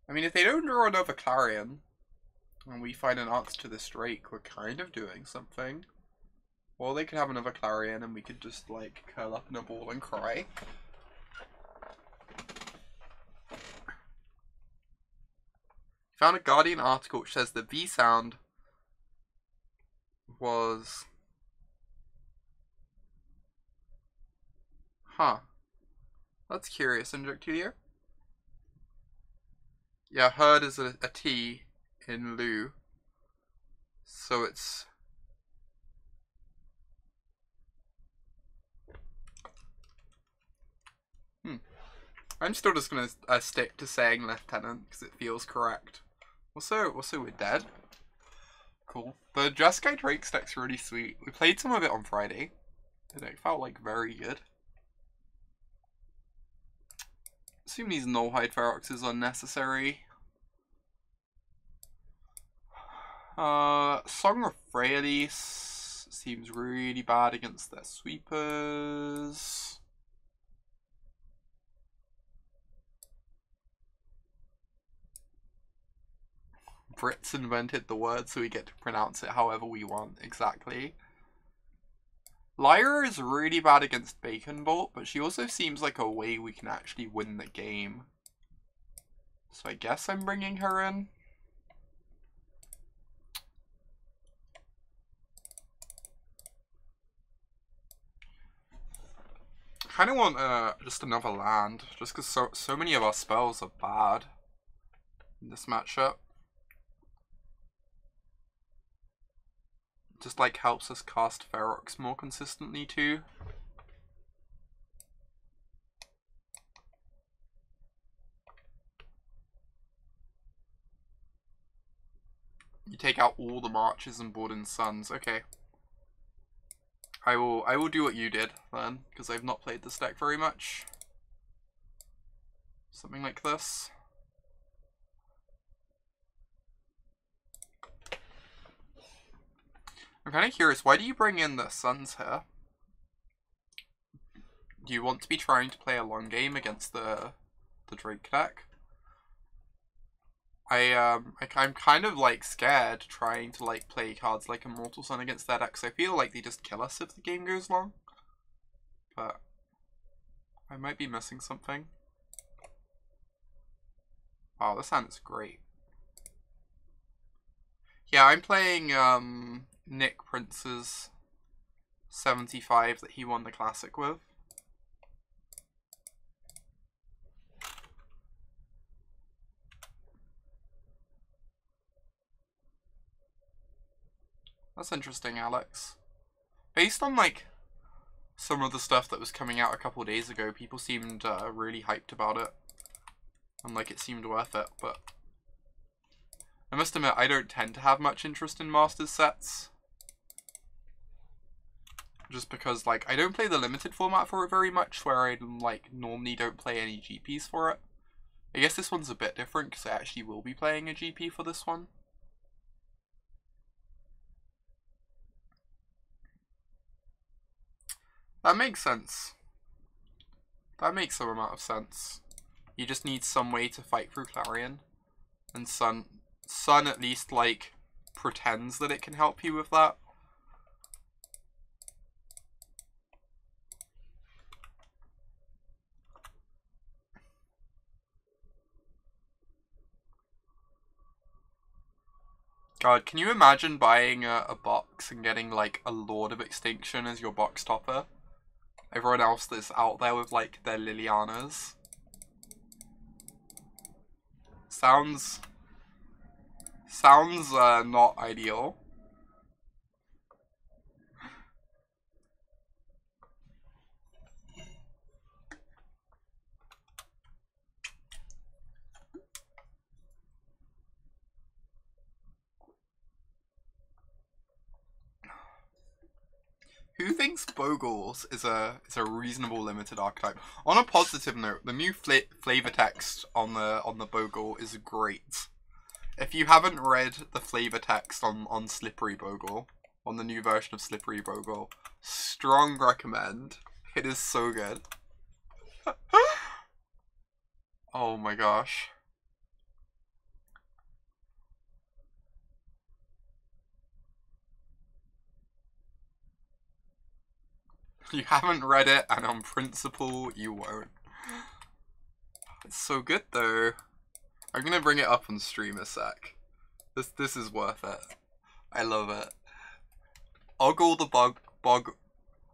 I mean, if they don't draw another Clarion, and we find an answer to this Drake, we're kind of doing something. Or they could have another Clarion and we could just, like, curl up in a ball and cry. Found a Guardian article which says the V sound was... Huh. That's curious, Injectilio. Yeah, heard is a T in lieu. So it's... I'm still just gonna stick to saying Lieutenant because it feels correct. Also we're dead. Cool. The Jeskai Drake deck's really sweet. We played some of it on Friday. The deck felt like very good. Assume these Nullhide Ferox is unnecessary. Song of Freyalise seems really bad against their sweepers. Brits invented the word, so we get to pronounce it however we want, exactly. Lyra is really bad against Bacon Bolt, but she also seems like a way we can actually win the game. So I guess I'm bringing her in. I kind of want just another land, just because so many of our spells are bad in this matchup. Just like helps us cast Ferox more consistently too. You take out all the Marches and Borden Suns. Okay. I will do what you did then, because I've not played this deck very much. Something like this. I'm kind of curious, why do you bring in the Suns here? Do you want to be trying to play a long game against the Drake deck? I'm kind of like scared trying to like play cards like Immortal Sun against that deck, because I feel like they just kill us if the game goes long. But I might be missing something. Oh, this hand is great. Yeah, I'm playing Nick Prince's 75 that he won the Classic with. That's interesting, Alex. Based on, like, some of the stuff that was coming out a couple of days ago, people seemed really hyped about it. And, like, it seemed worth it, but... I must admit, I don't tend to have much interest in Masters sets. Just because, like, I don't play the limited format for it very much, where I, like, normally don't play any GPs for it. I guess this one's a bit different, because I actually will be playing a GP for this one. That makes sense. That makes some amount of sense. You just need some way to fight through Clarion. And Sun at least, like, pretends that it can help you with that. God, can you imagine buying a box and getting, like, a Lord of Extinction as your box topper? Everyone else that's out there with, like, their Lilianas. Sounds not ideal. Who thinks Bogles is a reasonable limited archetype? On a positive note, the new flavor text on the Bogle is great. If you haven't read the flavor text on Slippery Bogle, on the new version of Slippery Bogle, strong recommend. It is so good. Oh my gosh. You haven't read it, and on principle, you won't. It's so good, though. I'm gonna bring it up on stream a sec. This is worth it. I love it. Ogle the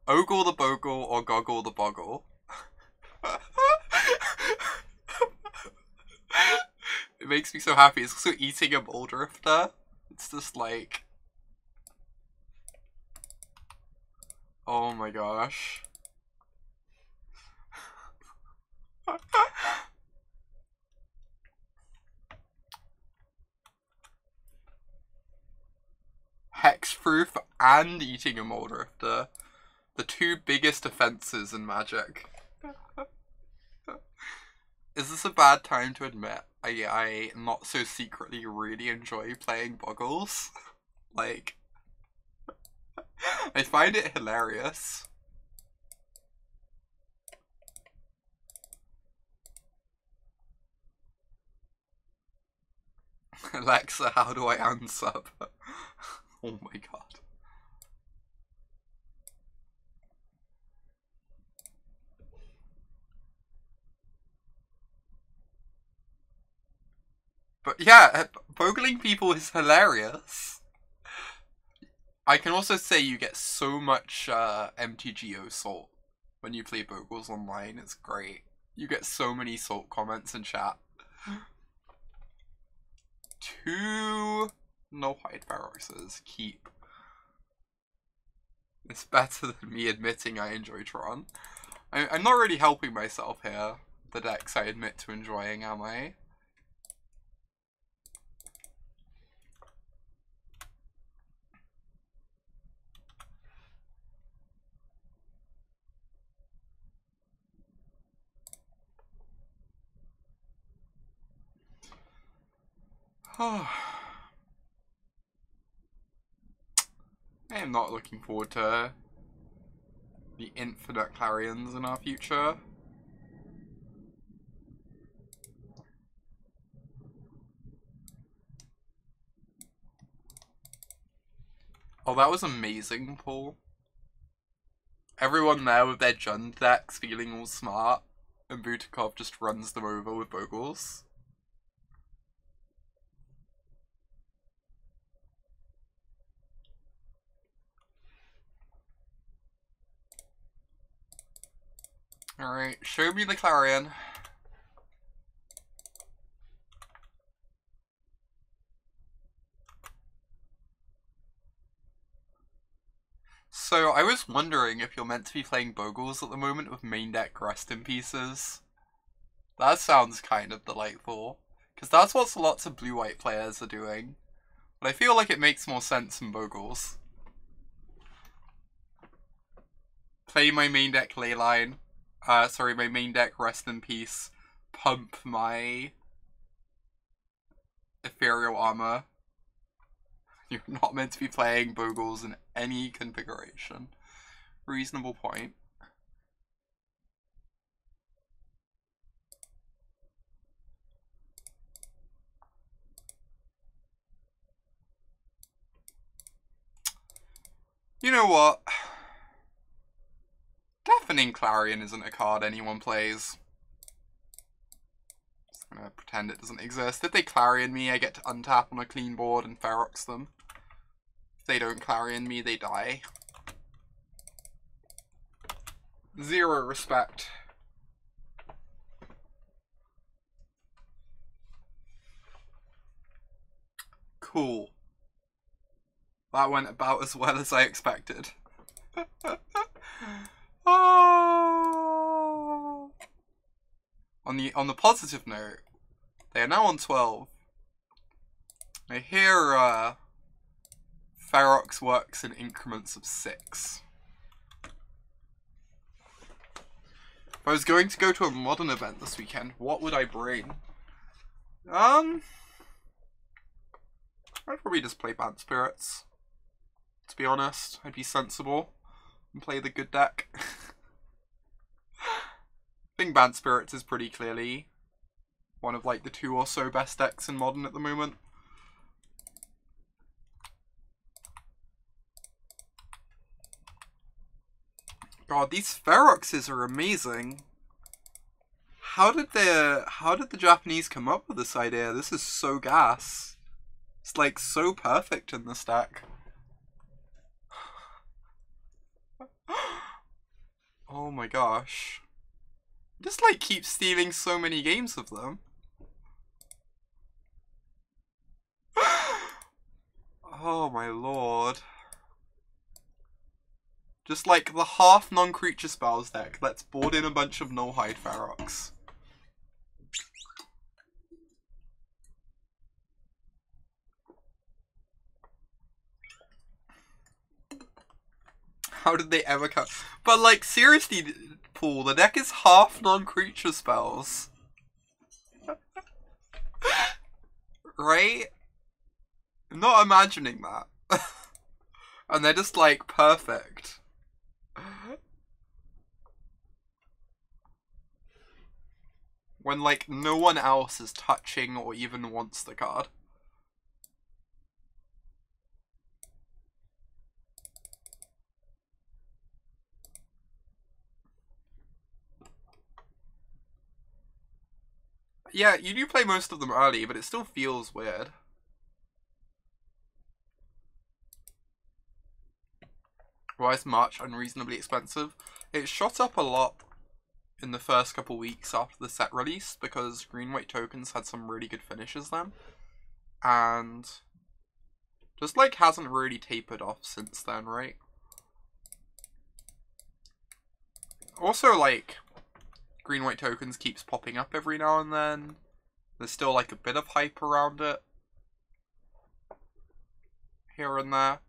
Ogle the Bogle, or Goggle the Boggle. It makes me so happy. It's also eating a ball drifter. It's just like... Oh my gosh. Hexproof and eating a mole drifter. The two biggest offenses in Magic. Is this a bad time to admit I not so secretly really enjoy playing Boggles? Like, I find it hilarious. Alexa, how do I unsub? Oh my god. But yeah, bogling people is hilarious. I can also say you get so much MTGO salt when you play Bogles online. It's great. You get so many salt comments in chat. 2 Nullhide Feroxes. Keep. It's better than me admitting I enjoy Tron. I'm not really helping myself here. The decks I admit to enjoying, am I? I am not looking forward to the infinite Clarions in our future. Oh, that was amazing, Paul. Everyone there with their Jund decks feeling all smart, and Butikov just runs them over with Bogles. Alright, show me the Clarion. So, I was wondering if you're meant to be playing Bogles at the moment with main deck Rest in Pieces. That sounds kind of delightful. Because that's what lots of blue-white players are doing. But I feel like it makes more sense in Bogles. Play my main deck Leyline. Sorry, my main deck Rest in Peace. Pump my Ethereal Armor. You're not meant to be playing Bogles in any configuration. Reasonable point. You know what? Deafening Clarion isn't a card anyone plays. Just gonna pretend it doesn't exist. If they Clarion me, I get to untap on a clean board and Ferox them. If they don't Clarion me, they die. Zero respect. Cool. That went about as well as I expected. Oh. On the positive note, they are now on 12. I hear Ferox works in increments of 6. If I was going to go to a modern event this weekend, what would I bring? I'd probably just play Bant Spirits. To be honest, I'd be sensible and play the good deck. I think Bant Spirits is pretty clearly one of like the 2 or so best decks in Modern at the moment. God, these Feroxes are amazing. How did the Japanese come up with this idea? This is so gas. It's like so perfect in this deck. Oh my gosh. Just like keep stealing so many games of them. Oh my lord. Just like the half non-creature spells deck, let's board in a bunch of Nullhide Ferox. How did they ever come? But like, seriously, Paul, the deck is half non-creature spells. Right? I'm not imagining that. And they're just like, perfect. When like, no one else is touching or even wants the card. Yeah, you do play most of them early, but it still feels weird. Why is March unreasonably expensive? It shot up a lot in the first couple weeks after the set release because green-white tokens had some really good finishes then. And just like hasn't really tapered off since then, right? Also, like, green-white tokens keeps popping up every now and then. There's still like a bit of hype around it here and there.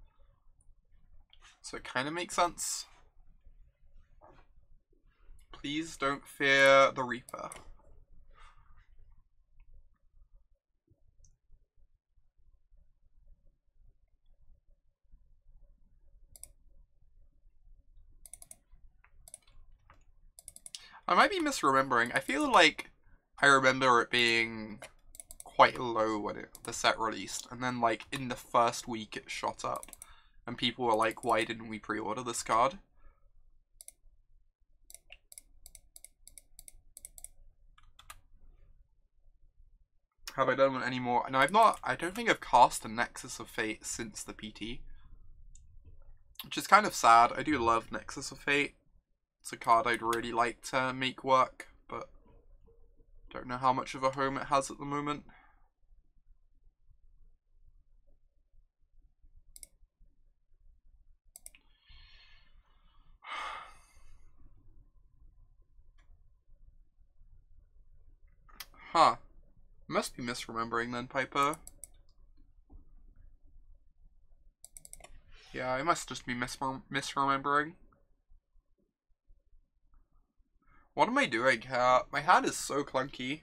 So it kind of makes sense. Please don't fear the Reaper. I might be misremembering. I feel like I remember it being quite low when the set released, and then like in the first week it shot up, and people were like, why didn't we pre-order this card? Have I done one anymore? No, I've not. I don't think I've cast a Nexus of Fate since the PT. Which is kind of sad. I do love Nexus of Fate. It's a card I'd really like to make work, but don't know how much of a home it has at the moment. Huh. Must be misremembering then, Piper. Yeah, I must just be misremembering. What am I doing? My hand is so clunky.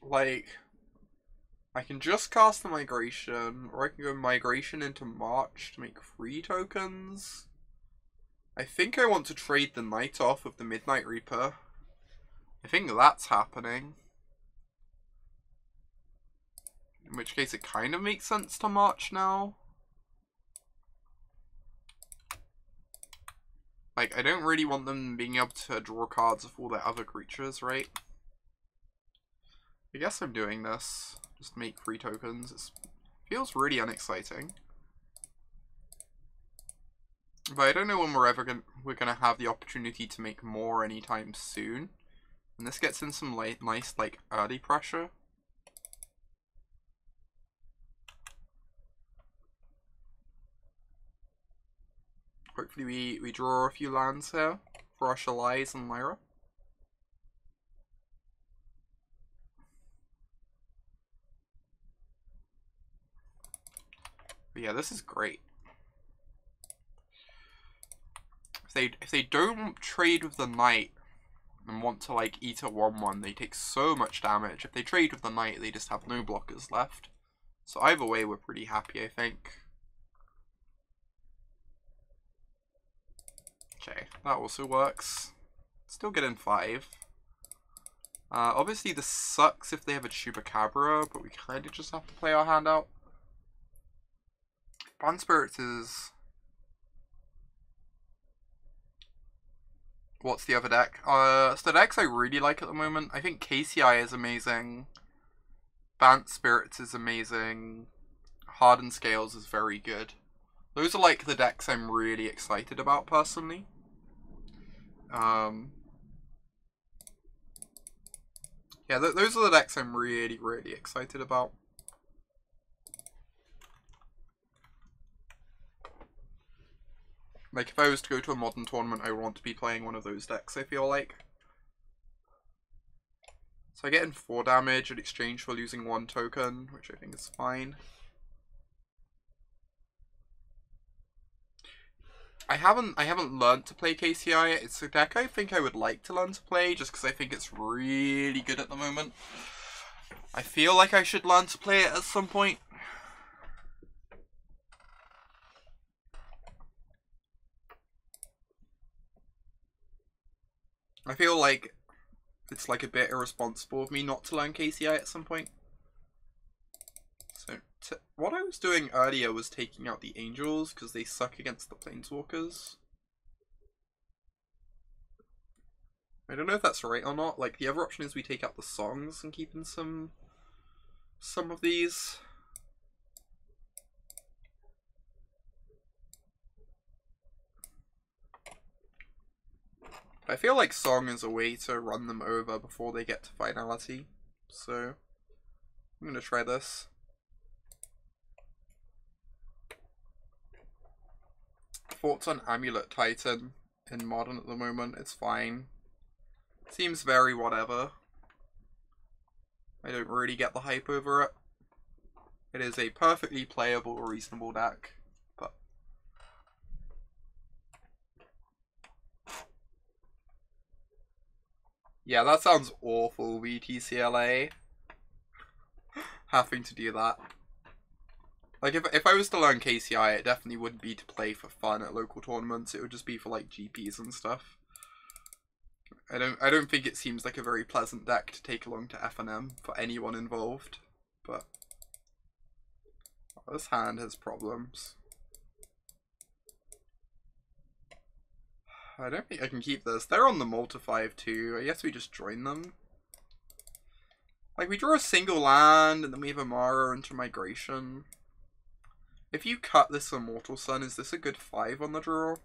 Like, I can just cast the Migration, or I can go Migration into March to make 3 tokens. I think I want to trade the Night off of the Midnight Reaper. I think that's happening. In which case it kind of makes sense to March now. Like, I don't really want them being able to draw cards of all their other creatures, right? I guess I'm doing this. Just make 3 tokens. It feels really unexciting. But I don't know when we're gonna have the opportunity to make more anytime soon. And this gets in some nice, like, early pressure. Hopefully we draw a few lands here for our Shalais and Lyra. But yeah, this is great. If they don't trade with the Knight and want to like eat a 1/1, they take so much damage. If they trade with the Knight, they just have no blockers left. So either way, we're pretty happy, I think. Okay, that also works. Still getting 5. Obviously this sucks if they have a Chupacabra, but we kind of just have to play our hand out. Bond Spirits is... What's the other deck? So the decks I really like at the moment, I think KCI is amazing. Bant Spirits is amazing. Hardened Scales is very good. Those are like the decks I'm really excited about personally. Yeah, those are the decks I'm really, really excited about. Like, if I was to go to a modern tournament, I would want to be playing one of those decks, I feel like. So I get in 4 damage in exchange for losing 1 token, which I think is fine. I haven't learned to play KCI. It's a deck I think I would like to learn to play, just because I think it's really good at the moment. I feel like I should learn to play it at some point. I feel like it's like a bit irresponsible of me not to learn KCI at some point. So what I was doing earlier was taking out the Angels because they suck against the Planeswalkers. I don't know if that's right or not. Like, the other option is we take out the Songs and keep in some of these. I feel like Song is a way to run them over before they get to finality. So I'm going to try this. Thoughts on Amulet Titan in Modern at the moment? It's fine. Seems very whatever. I don't really get the hype over it. It is a perfectly playable, reasonable deck, but... Yeah, that sounds awful, VTCLA. Having to do that. Like, if I was to learn KCI, it definitely wouldn't be to play for fun at local tournaments. It would just be for, like, GPs and stuff. I don't think it seems like a very pleasant deck to take along to FNM for anyone involved, but... Oh, this hand has problems. I don't think I can keep this. They're on the multi-5 too. I guess we just join them. Like, we draw a single land, and then we have Emmara into Migration. If you cut this Immortal Sun, is this a good 5 on the draw?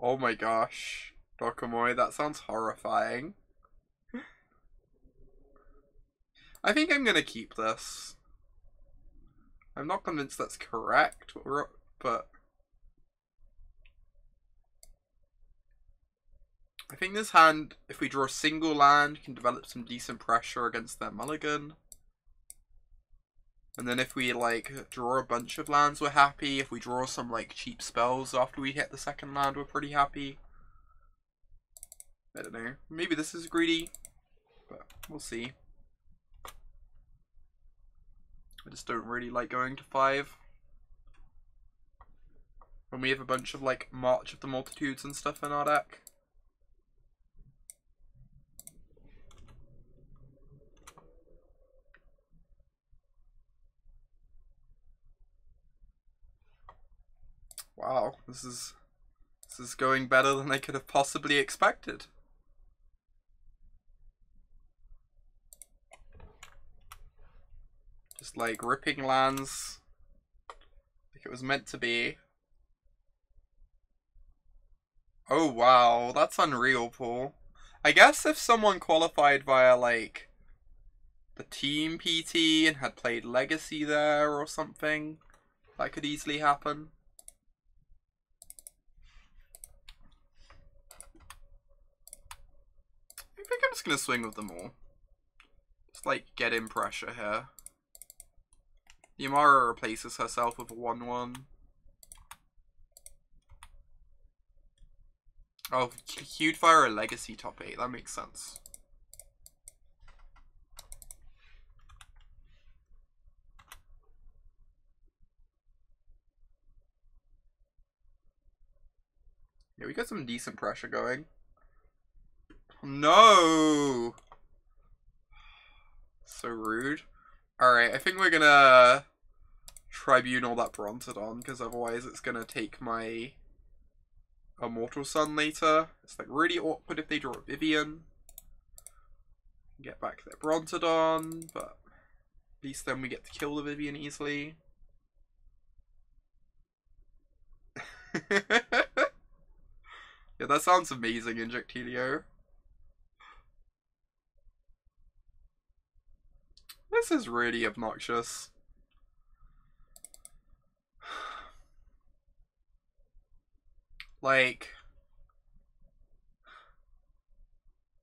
Oh my gosh. Dokomoy, that sounds horrifying. I think I'm gonna keep this. I'm not convinced that's correct, but I think this hand, if we draw a single land, can develop some decent pressure against their mulligan. And then if we, like, draw a bunch of lands, we're happy. If we draw some, like, cheap spells after we hit the second land, we're pretty happy. I don't know. Maybe this is greedy, but we'll see. I just don't really like going to 5. When we have a bunch of, like, March of the Multitudes and stuff in our deck. Wow, this is going better than I could have possibly expected. Just like ripping lands like it was meant to be. Oh wow, that's unreal, Paul. I guess if someone qualified via like the team PT and had played Legacy there or something, that could easily happen. I think I'm just gonna swing with them all. Just like get in pressure here. The Emmara replaces herself with a 1/1. Oh, queued via a Legacy top 8, that makes sense. Yeah, we got some decent pressure going. No! So rude. Alright, I think we're gonna Tribunal that Brontodon, because otherwise it's gonna take my Immortal Sun later. It's like really awkward if they draw a Vivian. Get back their Brontodon, but at least then we get to kill the Vivian easily. Yeah, that sounds amazing, Injectilio. This is really obnoxious. Like,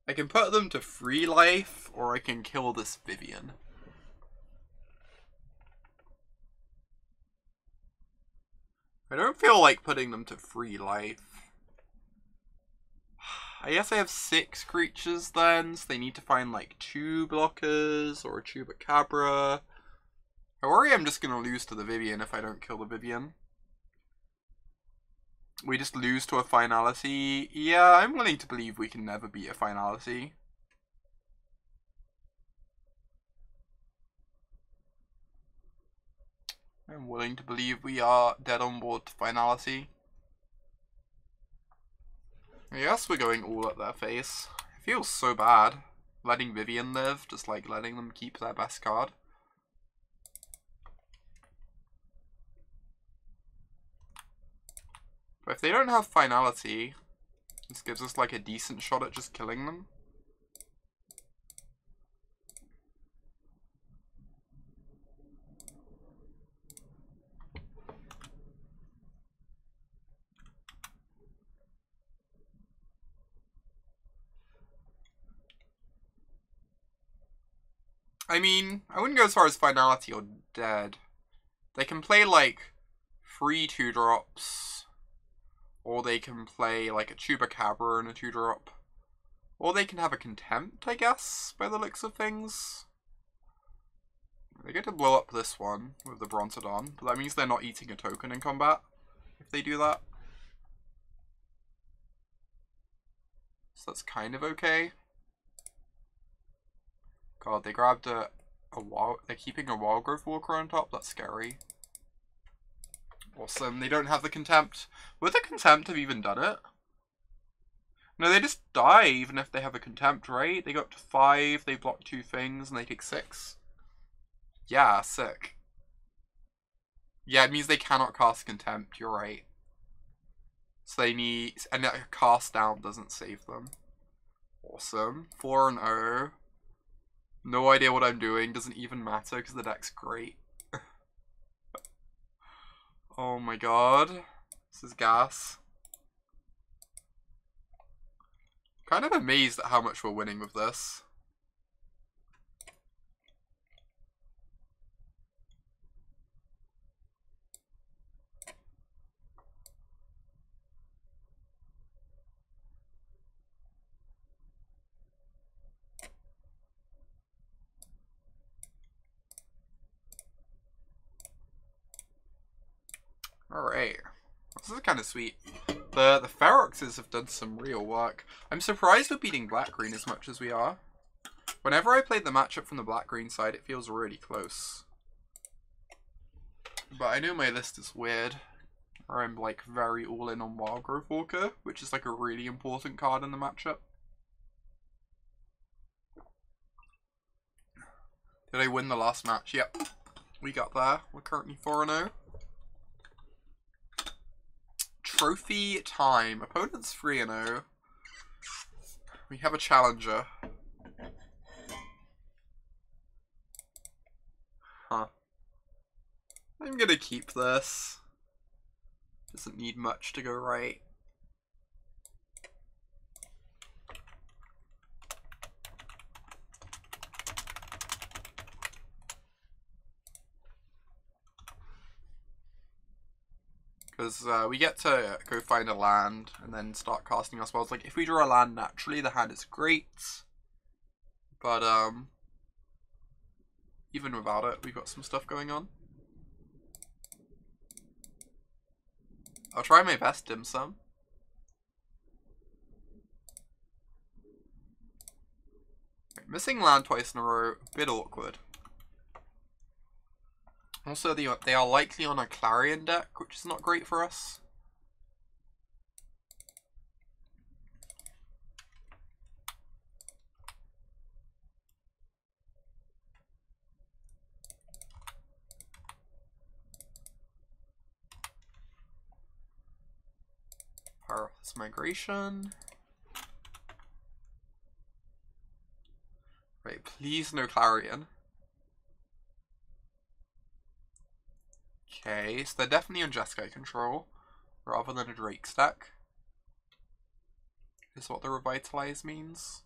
I can put them to free life, or I can kill this Vivian. I don't feel like putting them to free life. I guess I have 6 creatures then, so they need to find like 2 blockers or a Chupacabra. I worry I'm just gonna lose to the Vivian if I don't kill the Vivian. We just lose to a finality. Yeah, I'm willing to believe we can never beat a finality. I'm willing to believe we are dead on board to finality. Yes, we're going all at their face. It feels so bad. Letting Vivian live, just like letting them keep their best card. But if they don't have finality, this gives us like a decent shot at just killing them. I mean, I wouldn't go as far as finality or dead. They can play like free 2-drops, or they can play like a Chupacabra and a 2-drop, or they can have a Contempt, I guess, by the looks of things. They get to blow up this one with the Brontodon, but that means they're not eating a token in combat if they do that. So that's kind of okay. God, they grabbed a wild. They're keeping a Wild Growth Walker on top. That's scary. Awesome. They don't have the Contempt. Would the Contempt have even done it? No, they just die even if they have a Contempt, right? They go up to 5. They block 2 things, and they take 6. Yeah, sick. Yeah, it means they cannot cast Contempt. You're right. So they need, and a cast down doesn't save them. Awesome. 4-0. No idea what I'm doing. Doesn't even matter because the deck's great. Oh my god. This is gas. Kind of amazed at how much we're winning with this. Alright. This is kind of sweet. The Feroxes have done some real work. I'm surprised we're beating black-green as much as we are. Whenever I play the matchup from the black-green side, it feels really close. But I know my list is weird. Or I'm like very all-in on Wildgrowth Walker, which is like a really important card in the matchup. Did I win the last match? Yep. We got there. We're currently 4-0. Trophy time. Opponent's 3-0. We have a challenger. Huh. I'm gonna keep this. Doesn't need much to go right. Because we get to go find a land and then start casting our spells. Like, if we draw a land naturally, the hand is great. But, even without it, we've got some stuff going on. I'll try my best, dim sum. Missing land twice in a row, a bit awkward. Also, they are likely on a Clarion deck, which is not great for us. Powerless Migration. Right, please no Clarion. Okay, so they're definitely on Jeskai control, rather than a Drake's deck. Is what the Revitalize means.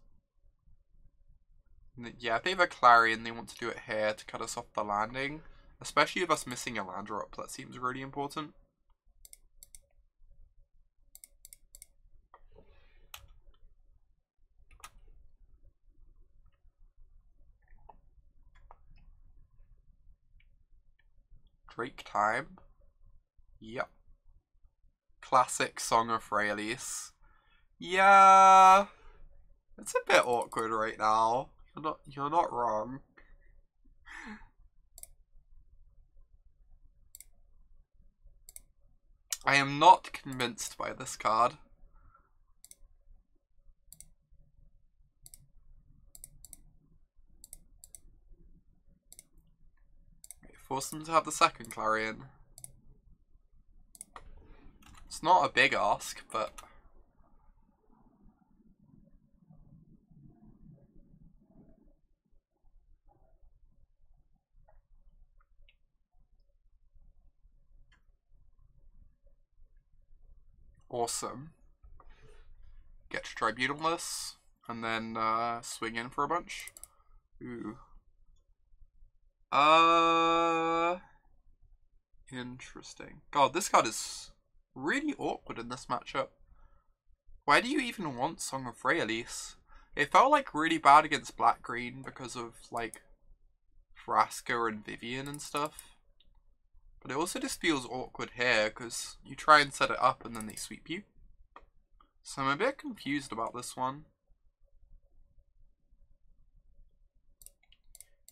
Yeah, if they have a Clarion, they want to do it here to cut us off the landing. Especially with us missing a land drop, that seems really important. Drake time. Yep. Classic Song of Freyalise. Yeah. It's a bit awkward right now. You're not wrong. I am not convinced by this card. Force them to have the second Clarion. It's not a big ask, but... Awesome. Get to Tribunal this, and then swing in for a bunch. Ooh. Interesting. God, this card is really awkward in this matchup. Why do you even want Song of Freyalise? It felt like really bad against black-green because of like Vraska and Vivian and stuff. But it also just feels awkward here because you try and set it up and then they sweep you. So I'm a bit confused about this one.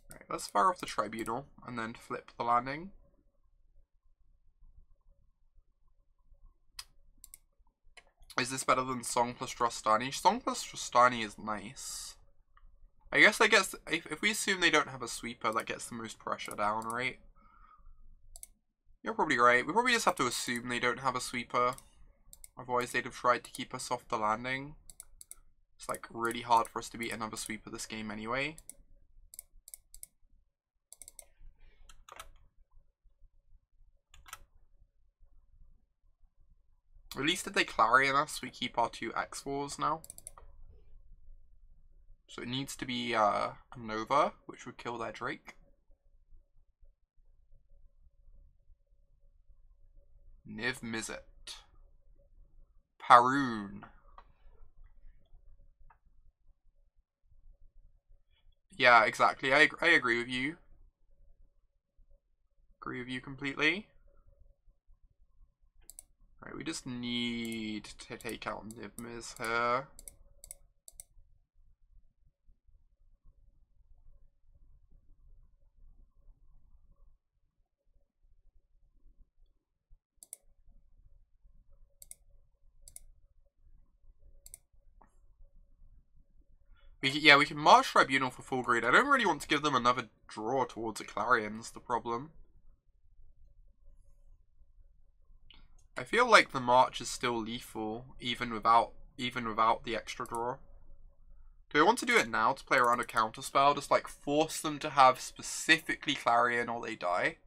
Right, let's fire off the Tribunal and then flip the landing. Is this better than Song plus Drostani? Song plus Drostani is nice. I guess that gets, if we assume they don't have a sweeper, that gets the most pressure down, right? You're probably right. We probably just have to assume they don't have a sweeper. Otherwise they'd have tried to keep us off the landing. It's like really hard for us to beat another sweeper this game anyway. At least if they Clarion us, we keep our 2 X4s now. So it needs to be a Nova, which would kill their Drake. Niv Mizzet. Parun. Yeah, exactly. I agree with you. Agree with you completely. Right, we just need to take out Niv Miz here. We can March Tribunal for full grade. I don't really want to give them another draw towards a Clarion's the problem. I feel like the March is still lethal, even without the extra draw. Do I want to do it now to play around a counterspell? Just like force them to have specifically Clarion or they die.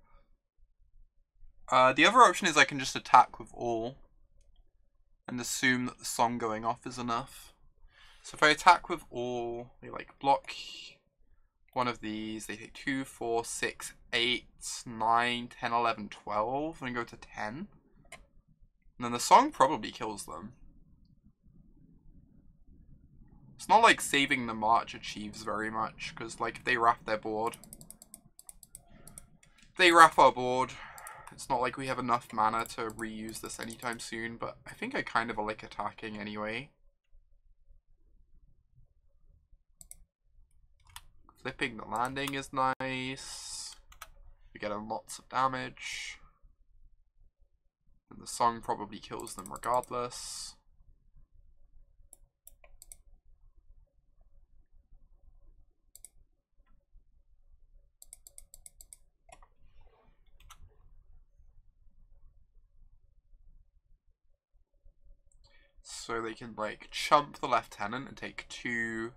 The other option is I can just attack with all and assume that the song going off is enough. So if I attack with all, they like block one of these, they take 2, 4, 6, 8, 9, 10, 11, 12, and go to 10. And then the song probably kills them. It's not like saving the March achieves very much, because like if they wrap their board, they wrap our board. It's not like we have enough mana to reuse this anytime soon, but I think I kind of like attacking anyway. Flipping the landing is nice. We're getting lots of damage. And the song probably kills them regardless. So they can like chump the Lieutenant and take 2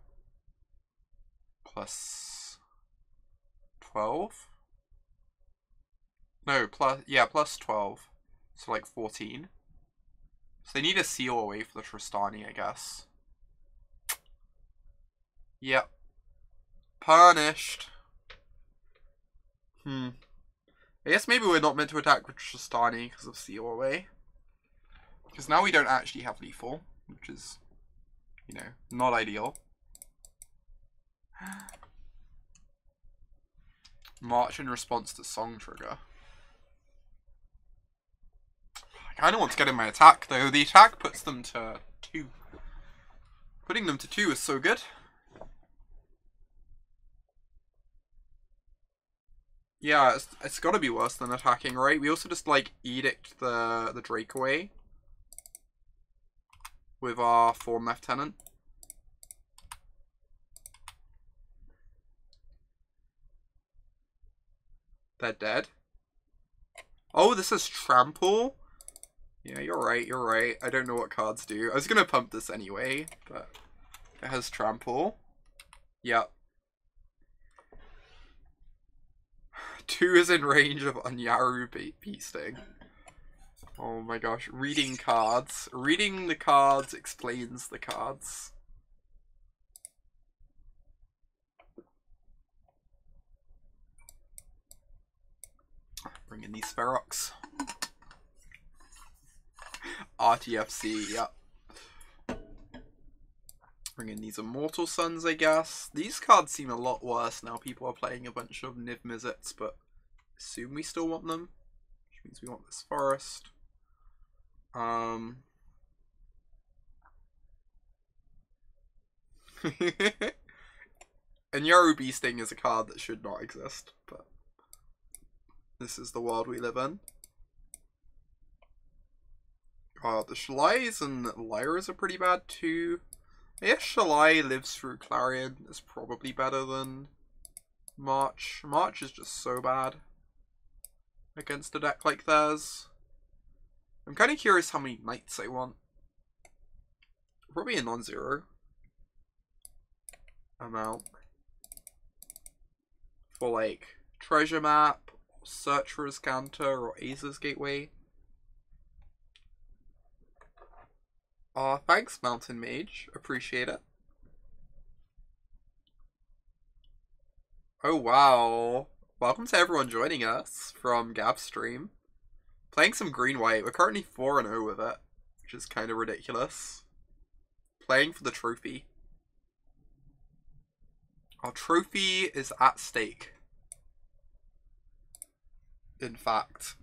plus 12. No, plus 12. So like 14. So they need a seal away for the Tristani, I guess. Yep. Punished. I guess maybe we're not meant to attack with Tristani because of seal away. Because now we don't actually have lethal, which is, you know, not ideal. March in response to song trigger. I kind of want to get in my attack, though. The attack puts them to 2. Putting them to 2 is so good. Yeah, it's got to be worse than attacking, right? We also just, like, edict the Drake away with our Thorn Lieutenant. They're dead. Oh, this is Trample? Yeah, you're right. I don't know what cards do. I was gonna pump this anyway, but it has Trample. Yep. 2 is in range of Unyaru Beasting. Oh my gosh, reading cards. Reading the cards explains the cards. Bring in these Ferox. RTFC, yep. Bring in these Immortal Suns, I guess. These cards seem a lot worse now. People are playing a bunch of Niv Mizzets, but I assume we still want them. Which means we want this Forest. And Yaru Beasting is a card that should not exist, but this is the world we live in. The Shalais and Lyras are pretty bad too. I guess Shalai lives through Clarion is probably better than March. March is just so bad against a deck like theirs. I'm kind of curious how many Knights I want. Probably a non-zero amount. For like Treasure Map, Searcher's Canter, or Aza's Gateway. Aw, thanks, Mountain Mage. Appreciate it. Oh, wow. Welcome to everyone joining us from Gab's stream. Playing some green-white. We're currently 4-0 with it, which is kind of ridiculous. Playing for the trophy. Our trophy is at stake. In fact.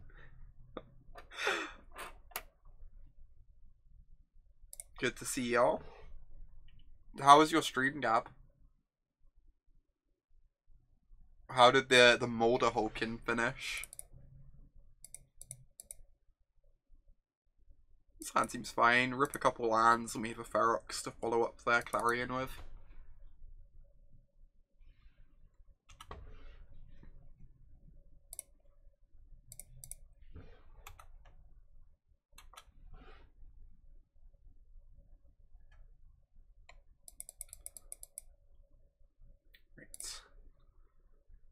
Good to see y'all. How was your stream, Gab? How did the Molder Hulkin finish? This hand seems fine. Rip a couple lands and we have a Ferox to follow up their Clarion with.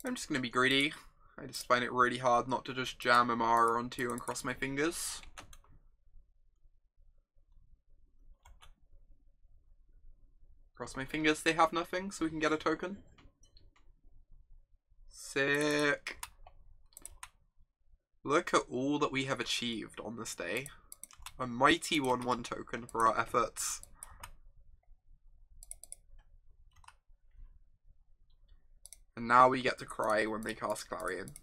I'm just going to be greedy. I just find it really hard not to just jam Emmara onto and cross my fingers. Cross my fingers they have nothing so we can get a token. Sick. Look at all that we have achieved on this day. A mighty 1/1 token for our efforts. And now we get to cry when they cast Clarion.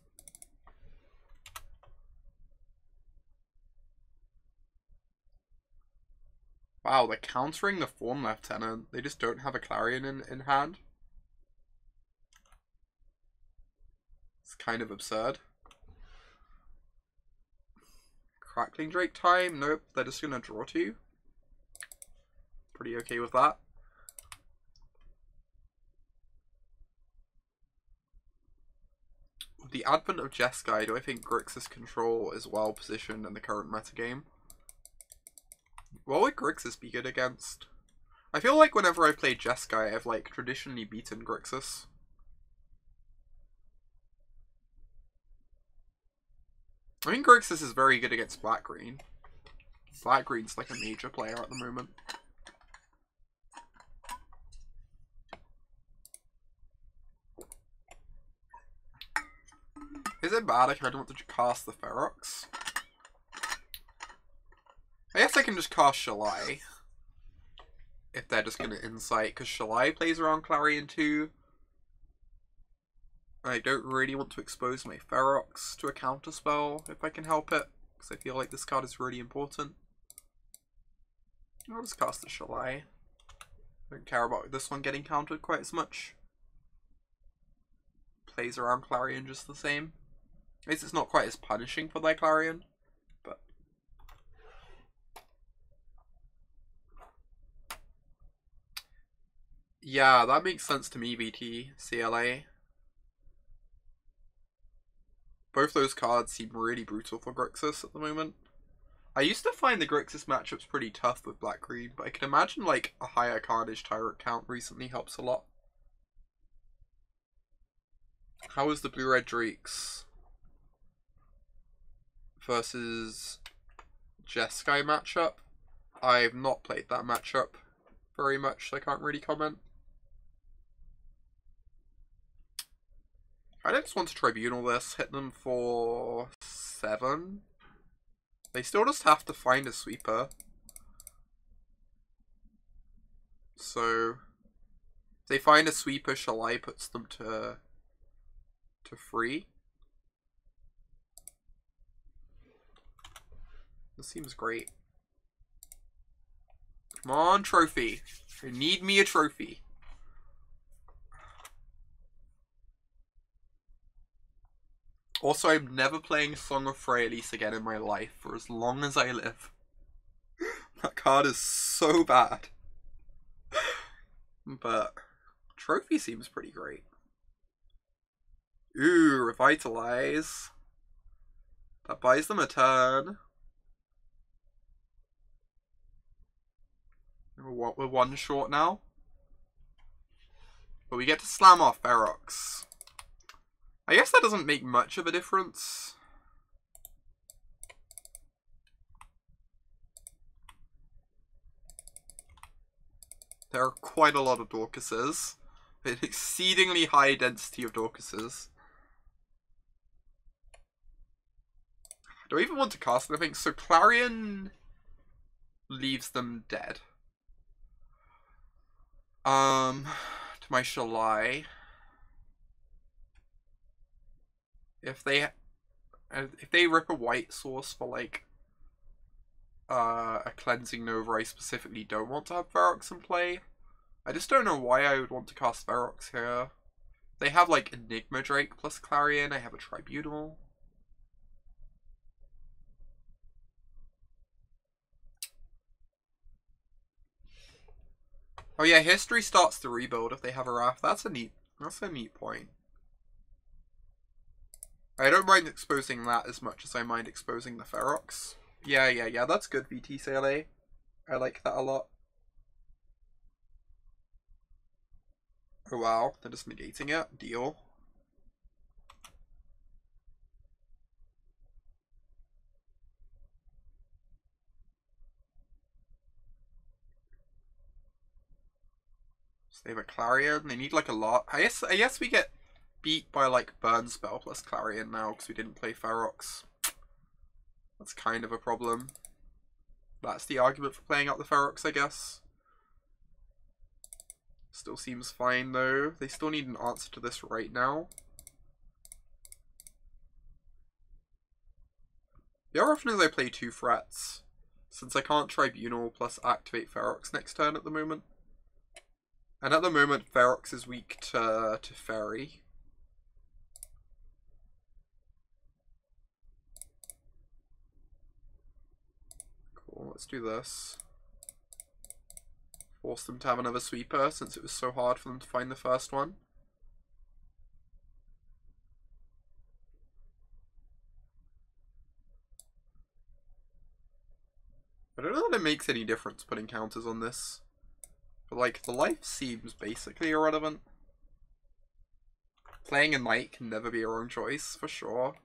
Wow, they're countering the Thorn Lieutenant. They just don't have a Clarion in hand. It's kind of absurd. Crackling Drake time? Nope, they're just gonna draw 2. Pretty okay with that. With the advent of Jeskai, do I think Grixis control is well positioned in the current metagame? What would Grixis be good against? I feel like whenever I've played Jeskai, I've like traditionally beaten Grixis. I think Grixis is very good against Black-Green. Black-Green's like a major player at the moment. Is it bad if I don't want to cast the Ferox? I guess I can just cast Shalai. If they're just going to Insight, because Shalai plays around Clarion too. I don't really want to expose my Ferox to a counterspell if I can help it, because I feel like this card is really important. I'll just cast the Shalai. I don't care about this one getting countered quite as much. Plays around Clarion just the same. At least it's not quite as punishing for their Clarion, but... Yeah, that makes sense to me, VT, CLA. Both those cards seem really brutal for Grixis at the moment. I used to find the Grixis matchups pretty tough with Black-Green, but I can imagine like a higher Carnage Tyrant count recently helps a lot. How was the Blue-Red Drakes versus Jeskai matchup? I've not played that matchup very much, so I can't really comment. I just want to Tribunal this, hit them for 7. They still just have to find a sweeper. So, if they find a sweeper, Shalai puts them to 3. This seems great. Come on, trophy. I need me a trophy. Also, I'm never playing Song of Freyalise again in my life for as long as I live. That card is so bad. But trophy seems pretty great. Ooh, Revitalize. That buys them a turn. We're 1 short now. But we get to slam off Ferox. I guess that doesn't make much of a difference. There are quite a lot of Dorcases. An exceedingly high density of Dorcases. Do I even want to cast anything? So Clarion leaves them dead. To my Shalai. If they rip a white source for like a cleansing Nova, I specifically don't want to have Ferox in play. I just don't know why I would want to cast Ferox here. They have like Enigma Drake plus Clarion, I have a Tribunal. Oh yeah, history starts to rebuild if they have a Wrath. That's a neat point. I don't mind exposing that as much as I mind exposing the Ferox. Yeah, that's good, VT Sale. I like that a lot. Oh wow, they're just negating it. Deal. So they have a Clarion. They need like a lot. I guess we get beat by like Burn Spell plus Clarion now because we didn't play Ferox. That's kind of a problem. That's the argument for playing out the Ferox, I guess. Still seems fine though. They still need an answer to this right now. The other option is I play 2 threats, since I can't Tribunal plus activate Ferox next turn at the moment. And at the moment, Ferox is weak to Fairy. Cool, let's do this. Force them to have another sweeper, since it was so hard for them to find the first one. I don't know that it makes any difference putting counters on this. But like, the life seems basically irrelevant. Playing a knight can never be a wrong choice, for sure.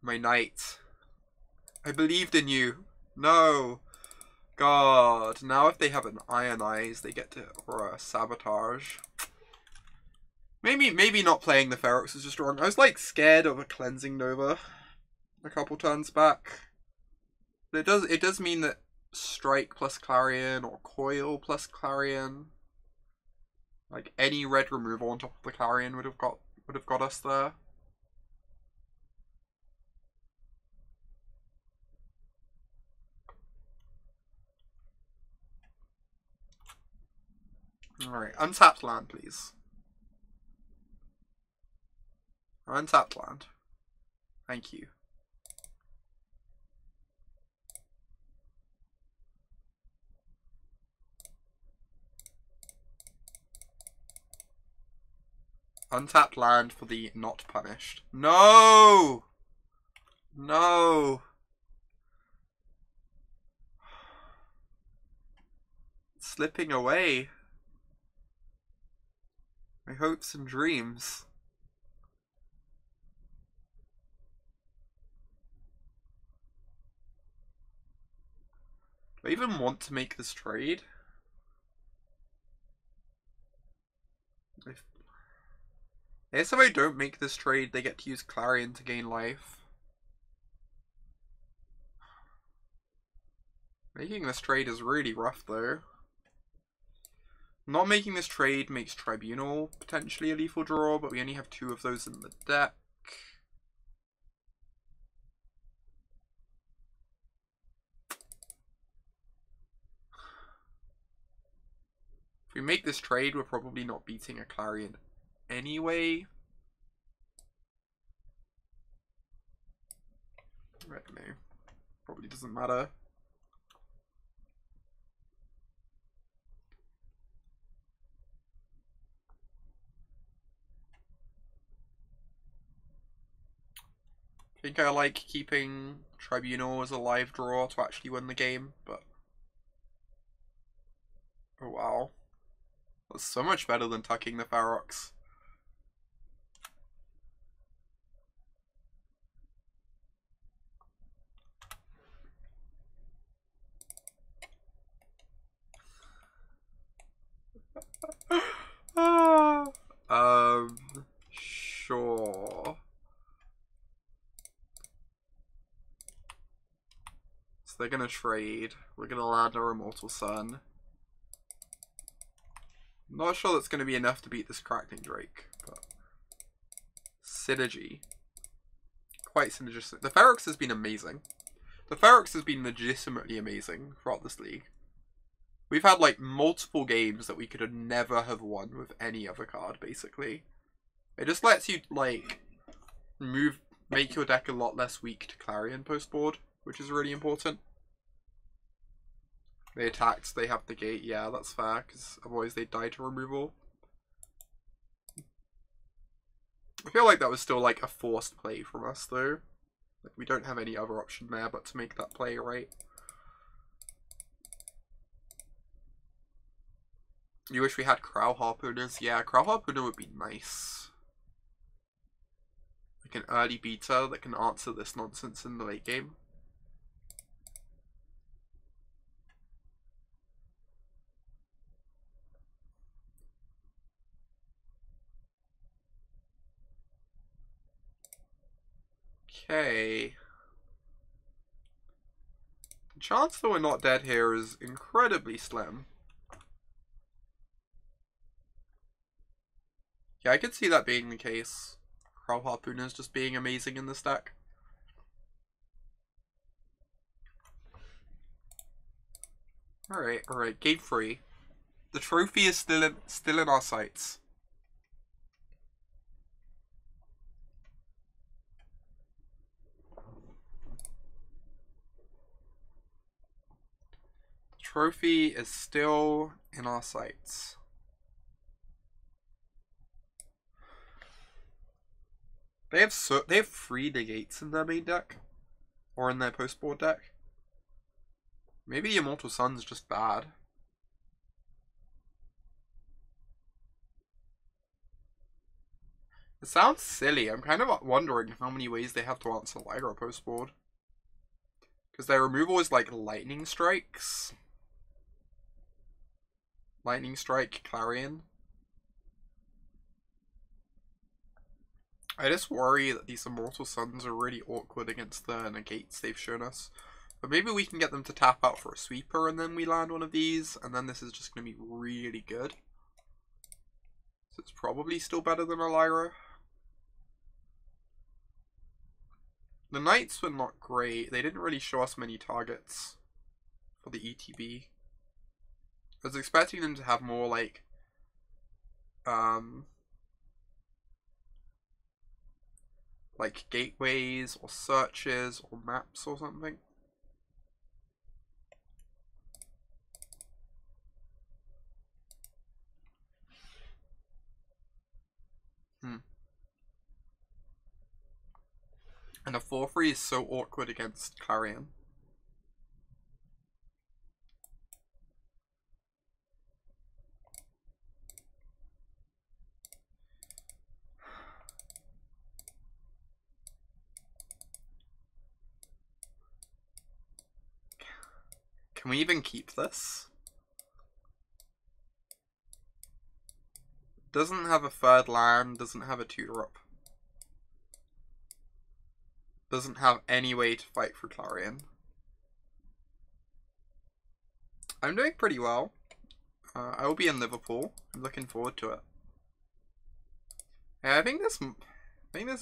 My knight. I believed in you. No. God. Now if they have an Ionize, they get to, or a Sabotage. Maybe not playing the Ferox is just wrong. I was like scared of a Cleansing Nova a couple turns back. But it does mean that Strike plus Clarion or Coil plus Clarion, like any red removal on top of the Clarion would have got us there. Alright, untapped land, please. Untapped land. Thank you. Untapped land for the not punished. No! No! It's slipping away. My hopes and dreams. Do I even want to make this trade? I guess if I don't make this trade, they get to use Clarion to gain life. Making this trade is really rough though. Not making this trade makes Tribunal potentially a lethal draw, but we only have 2 of those in the deck. If we make this trade, we're probably not beating a Clarion anyway. I don't know. Probably doesn't matter. I think I like keeping Tribunal as a live draw to actually win the game, but... Oh wow. That's so much better than tucking the Ferox. they're gonna trade. We're gonna land our Immortal Sun. I'm not sure that's gonna be enough to beat this Crackling Drake, but synergy. Quite synergistic. The Ferox has been amazing. The Ferox has been legitimately amazing throughout this league. We've had like multiple games that we could have never have won with any other card, basically. It just lets you like make your deck a lot less weak to Clarion post board, which is really important. They attacked, they have the gate, yeah, that's fair, because otherwise they'd die to removal. I feel like that was still like a forced play from us though. Like, we don't have any other option there but to make that play, right? You wish we had Crow Harpooners? Yeah, Crow Harpooner would be nice. Like an early beta that can answer this nonsense in the late game. Okay. The chance that we're not dead here is incredibly slim. Yeah, I could see that being the case. Crow Harpooners just being amazing in this deck. Alright, game 3. The trophy is still in our sights. The trophy is still in our sights. They have 3 negates in their main deck, or in their post board deck. Maybe Immortal Sun's just bad. It sounds silly. I'm kind of wondering how many ways they have to answer Lyra post board, because their removal is like Lightning Strikes, Lightning Strike, Clarion. I just worry that these Immortal Suns are really awkward against the negates they've shown us. But maybe we can get them to tap out for a sweeper and then we land one of these, and then this is just going to be really good. So it's probably still better than a Lyra. The Knights were not great. They didn't really show us many targets for the ETB. I was expecting them to have more like gateways or searches or maps or something. And a 4-3 is so awkward against Clarion. Can we even keep this? Doesn't have a 3rd land, doesn't have a 2-drop. Doesn't have any way to fight for Clarion. I'm doing pretty well. I will be in Liverpool. I'm looking forward to it. Yeah, I think this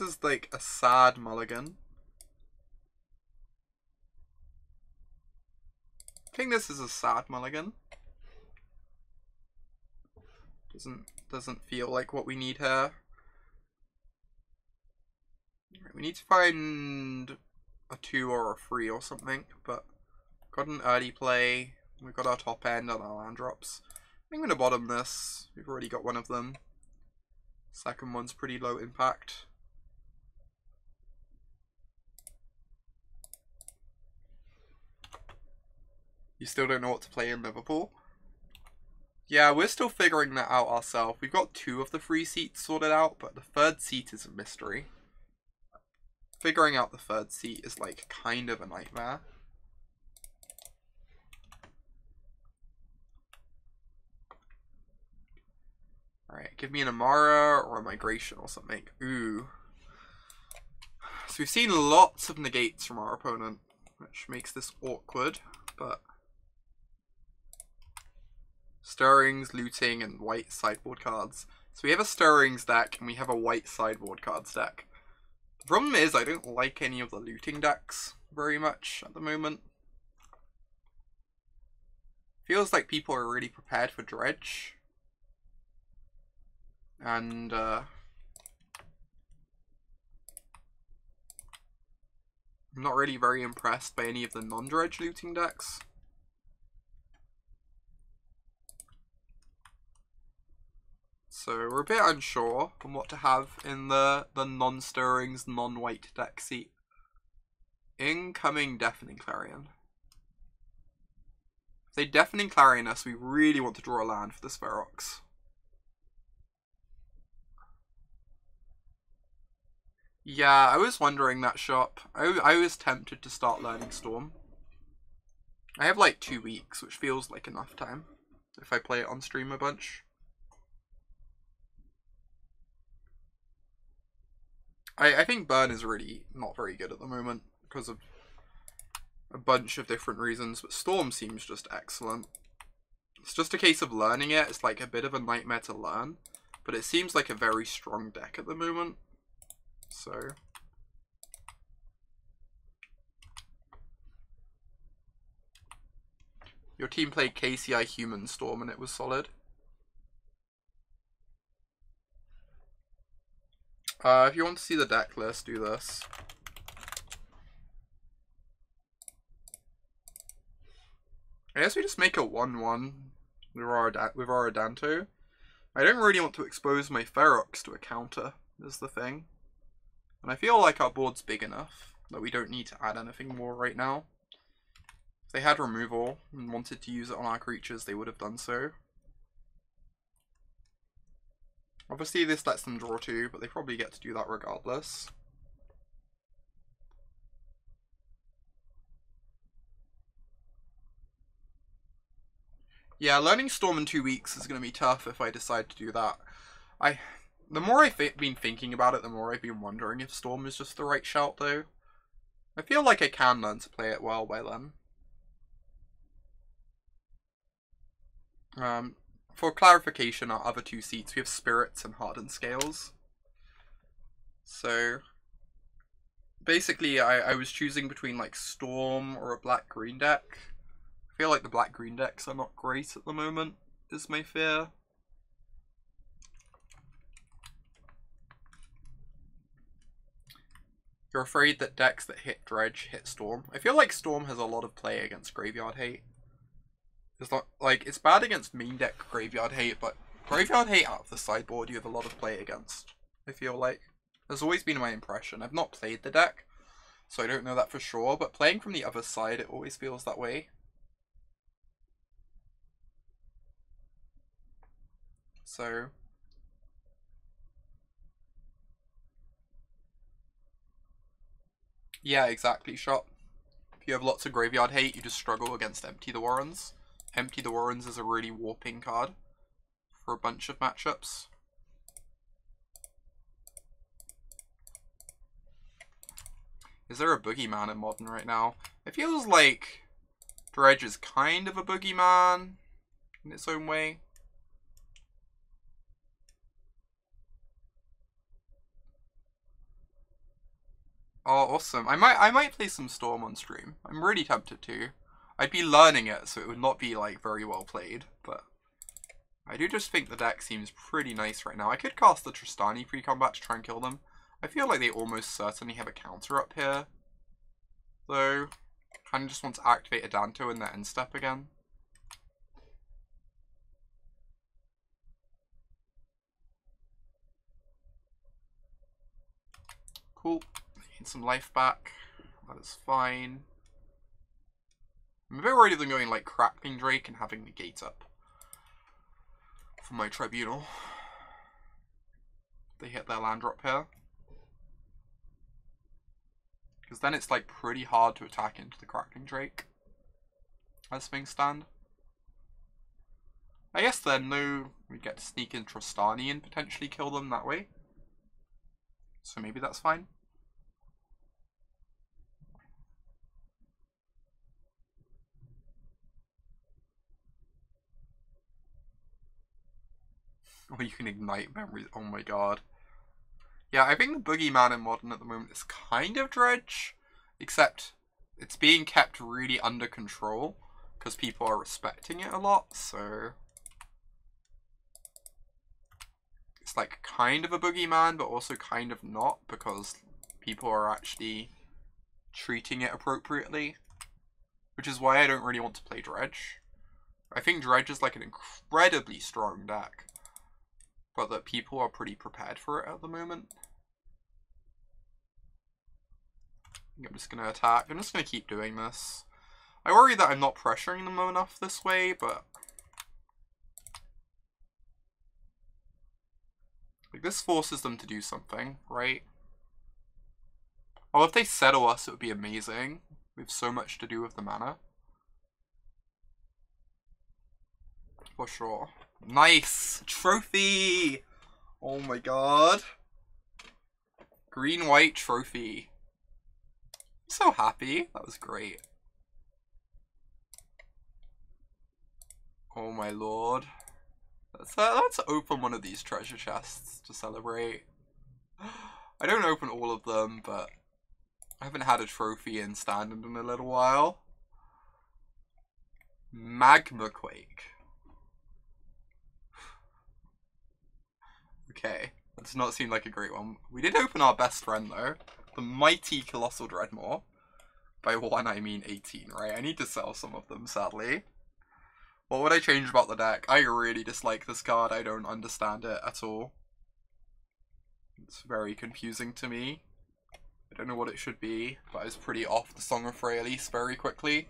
is like a sad mulligan. I think this is a sad mulligan. Doesn't feel like what we need here. We need to find a 2 or a 3 or something, but got an early play. We've got our top end on our land drops. I'm going to bottom this. We've already got one of them. Second one's pretty low impact. You still don't know what to play in Liverpool? Yeah, we're still figuring that out ourselves. We've got 2 of the 3 seats sorted out, but the 3rd seat is a mystery. Figuring out the 3rd seat is like kind of a nightmare. Alright, give me an Emmara or a Migration or something. Ooh. So we've seen lots of negates from our opponent. which makes this awkward, but stirrings, looting, and white sideboard cards. So we have a stirrings deck and we have a white sideboard cards deck. The problem is I don't like any of the looting decks very much at the moment. Feels like people are really prepared for Dredge. And I'm not really very impressed by any of the non-Dredge looting decks. So we're a bit unsure on what to have in the non-stirrings, non-white deck seat. Incoming Deafening Clarion. If they Deafening Clarion us, we really want to draw a land for this Ferox. Yeah, I was wondering that, Shop. I was tempted to start learning Storm. I have like 2 weeks, which feels like enough time if I play it on stream a bunch. I think Burn is really not very good at the moment because of a bunch of different reasons, but Storm seems just excellent. It's just a case of learning it. It's like a bit of a nightmare to learn, but it seems like a very strong deck at the moment. So your team played KCI Human Storm and it was solid. If you want to see the deck list, do this. I guess we just make a 1/1 with our Adanto. I don't really want to expose my Ferox to a counter, is the thing. And I feel like our board's big enough that we don't need to add anything more right now. If they had removal and wanted to use it on our creatures, they would have done so. Obviously this lets them draw 2, but they probably get to do that regardless. Yeah, learning Storm in 2 weeks is going to be tough if I decide to do that. The more I've been thinking about it, the more I've been wondering if Storm is just the right shout though. I feel like I can learn to play it well by then. For clarification, our other 2 seats, we have Spirits and Hardened Scales. So basically I was choosing between like Storm or a black-green deck. I feel like the black-green decks are not great at the moment, is my fear. You're afraid that decks that hit Dredge hit Storm. I feel like Storm has a lot of play against Graveyard Hate. It's not like it's bad against main deck Graveyard Hate, but Graveyard Hate out of the sideboard you have a lot of play against. I feel like that's always been my impression. I've not played the deck, so I don't know that for sure. But playing from the other side, it always feels that way. So yeah, exactly. Shot. If you have lots of Graveyard Hate, you just struggle against Empty the Warrens. Empty the Warrens is a really warping card for a bunch of matchups. Is there a boogeyman in Modern right now? It feels like Dredge is kind of a boogeyman in its own way. Oh, awesome. I might play some Storm on stream. I'm really tempted to. I'd be learning it, so it would not be like very well played, but I do just think the deck seems pretty nice right now. I could cast the Tristani pre-combat to try and kill them. I feel like they almost certainly have a counter up here, though. Kind of just want to activate Adanto in their end step again. Cool. Need some life back. That is fine. I'm a bit worried of them going like Crackling Drake and having the gate up for my Tribunal. They hit their land drop here. Because then it's like pretty hard to attack into the Crackling Drake as things stand. I guess then though we get to sneak in Tristani and potentially kill them that way. So maybe that's fine. Or you can ignite memories. Oh my god. Yeah, I think the boogeyman in Modern at the moment is kind of Dredge, except it's being kept really under control because people are respecting it a lot, so it's like kind of a boogeyman, but also kind of not, because people are actually treating it appropriately, which is why I don't really want to play Dredge. I think Dredge is like an incredibly strong deck, but that people are pretty prepared for it at the moment. I'm just going to attack. I'm just going to keep doing this. I worry that I'm not pressuring them enough this way, but like, this forces them to do something, right? Well, if they settle us, it would be amazing. We have so much to do with the mana. For sure. Nice! Trophy! Oh my god. Green-white trophy. I'm so happy. That was great. Oh my lord. Let's open one of these treasure chests to celebrate. I don't open all of them, but I haven't had a trophy in Standard in a little while. Magma Quake. Okay, that does not seem like a great one. We did open our best friend though, the mighty Colossal Dreadmore. By 1 I mean 18, right? I need to sell some of them, sadly. What would I change about the deck? I really dislike this card. I don't understand it at all. It's very confusing to me. I don't know what it should be, but I was pretty off the Song of Freyalise very quickly.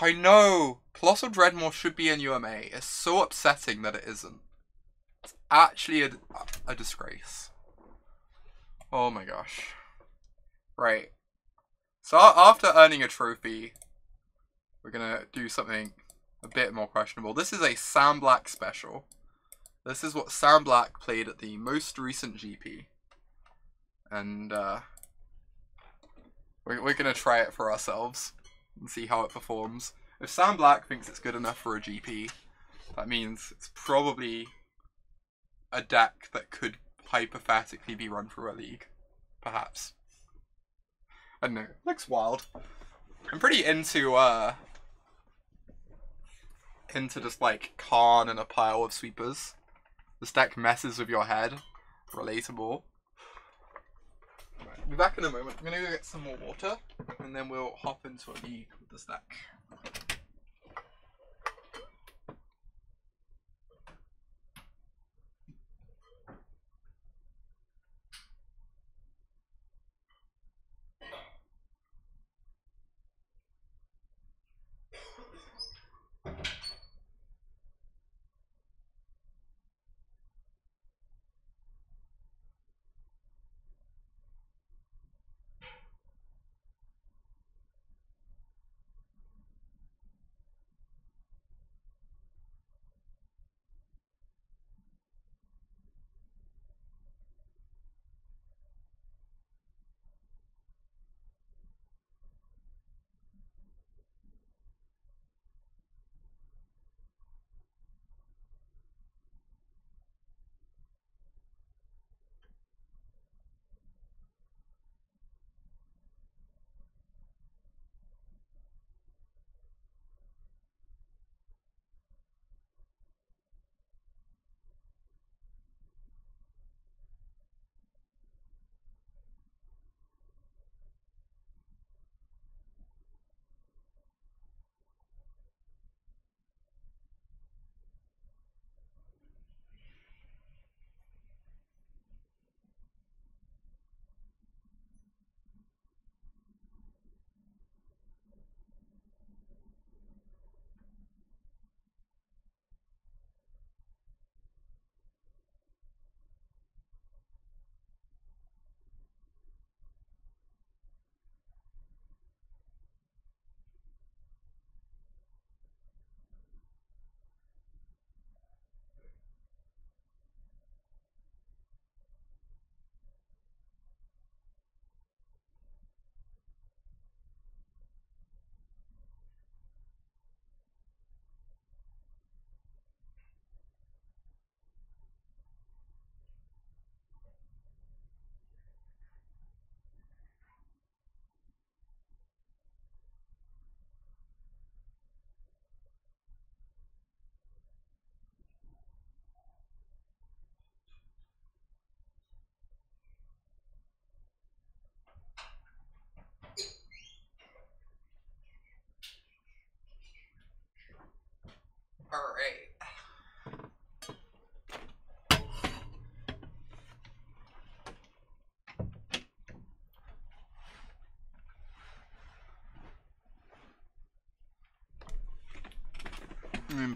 I know! Colossal Dreadmore should be in UMA. It's so upsetting that it isn't. It's actually a disgrace. Oh my gosh. Right. So after earning a trophy, we're gonna do something a bit more questionable. This is a Sam Black special. This is what Sam Black played at the most recent GP. And we're gonna try it for ourselves and see how it performs. If Sam Black thinks it's good enough for a GP, that means it's probably a deck that could hypothetically be run through a league. Perhaps. I don't know. Looks wild. I'm pretty into just like Khan and a pile of sweepers. This deck messes with your head. Relatable. Right, be back in a moment. I'm gonna go get some more water, and then we'll hop into a league with this deck.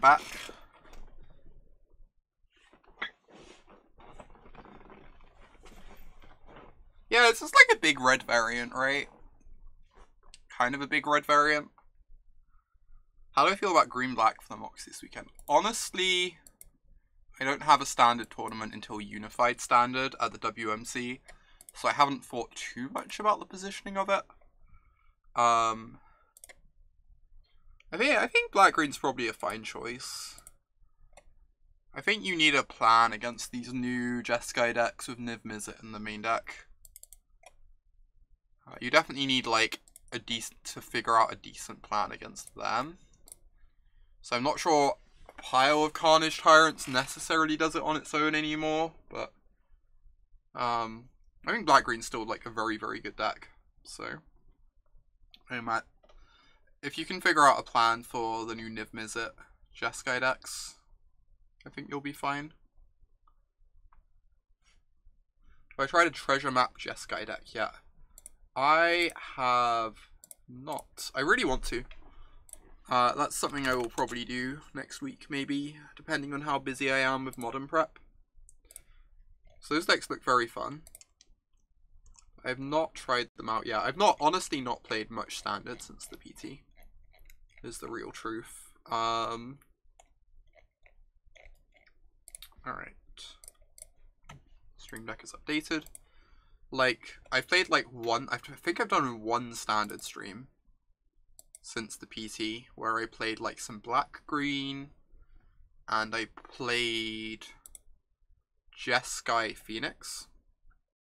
back. Yeah, it's just like a big red variant, right? Kind of a big red variant. How do I feel about green-black for the Mox this weekend? Honestly, I don't have a standard tournament until Unified Standard at the WMC, so I haven't thought too much about the positioning of it. I think black-green's probably a fine choice. I think you need a plan against these new Jeskai decks with Niv Mizzet in the main deck. You definitely need like to figure out a decent plan against them. So I'm not sure a pile of Carnage Tyrants necessarily does it on its own anymore, but I think black-green's still like a very, very good deck. So if you can figure out a plan for the new Niv Mizzet Jeskai decks, I think you'll be fine. Have I tried a treasure map Jeskai deck yet? I have not. I really want to. That's something I will probably do next week, maybe, depending on how busy I am with modern prep. So those decks look very fun. I have not tried them out yet. I've honestly not played much standard since the PT, is the real truth. Alright. Stream deck is updated. Like, I played like I think I've done one standard stream since the PT, where I played like some black-green, and I played Jeskai Phoenix.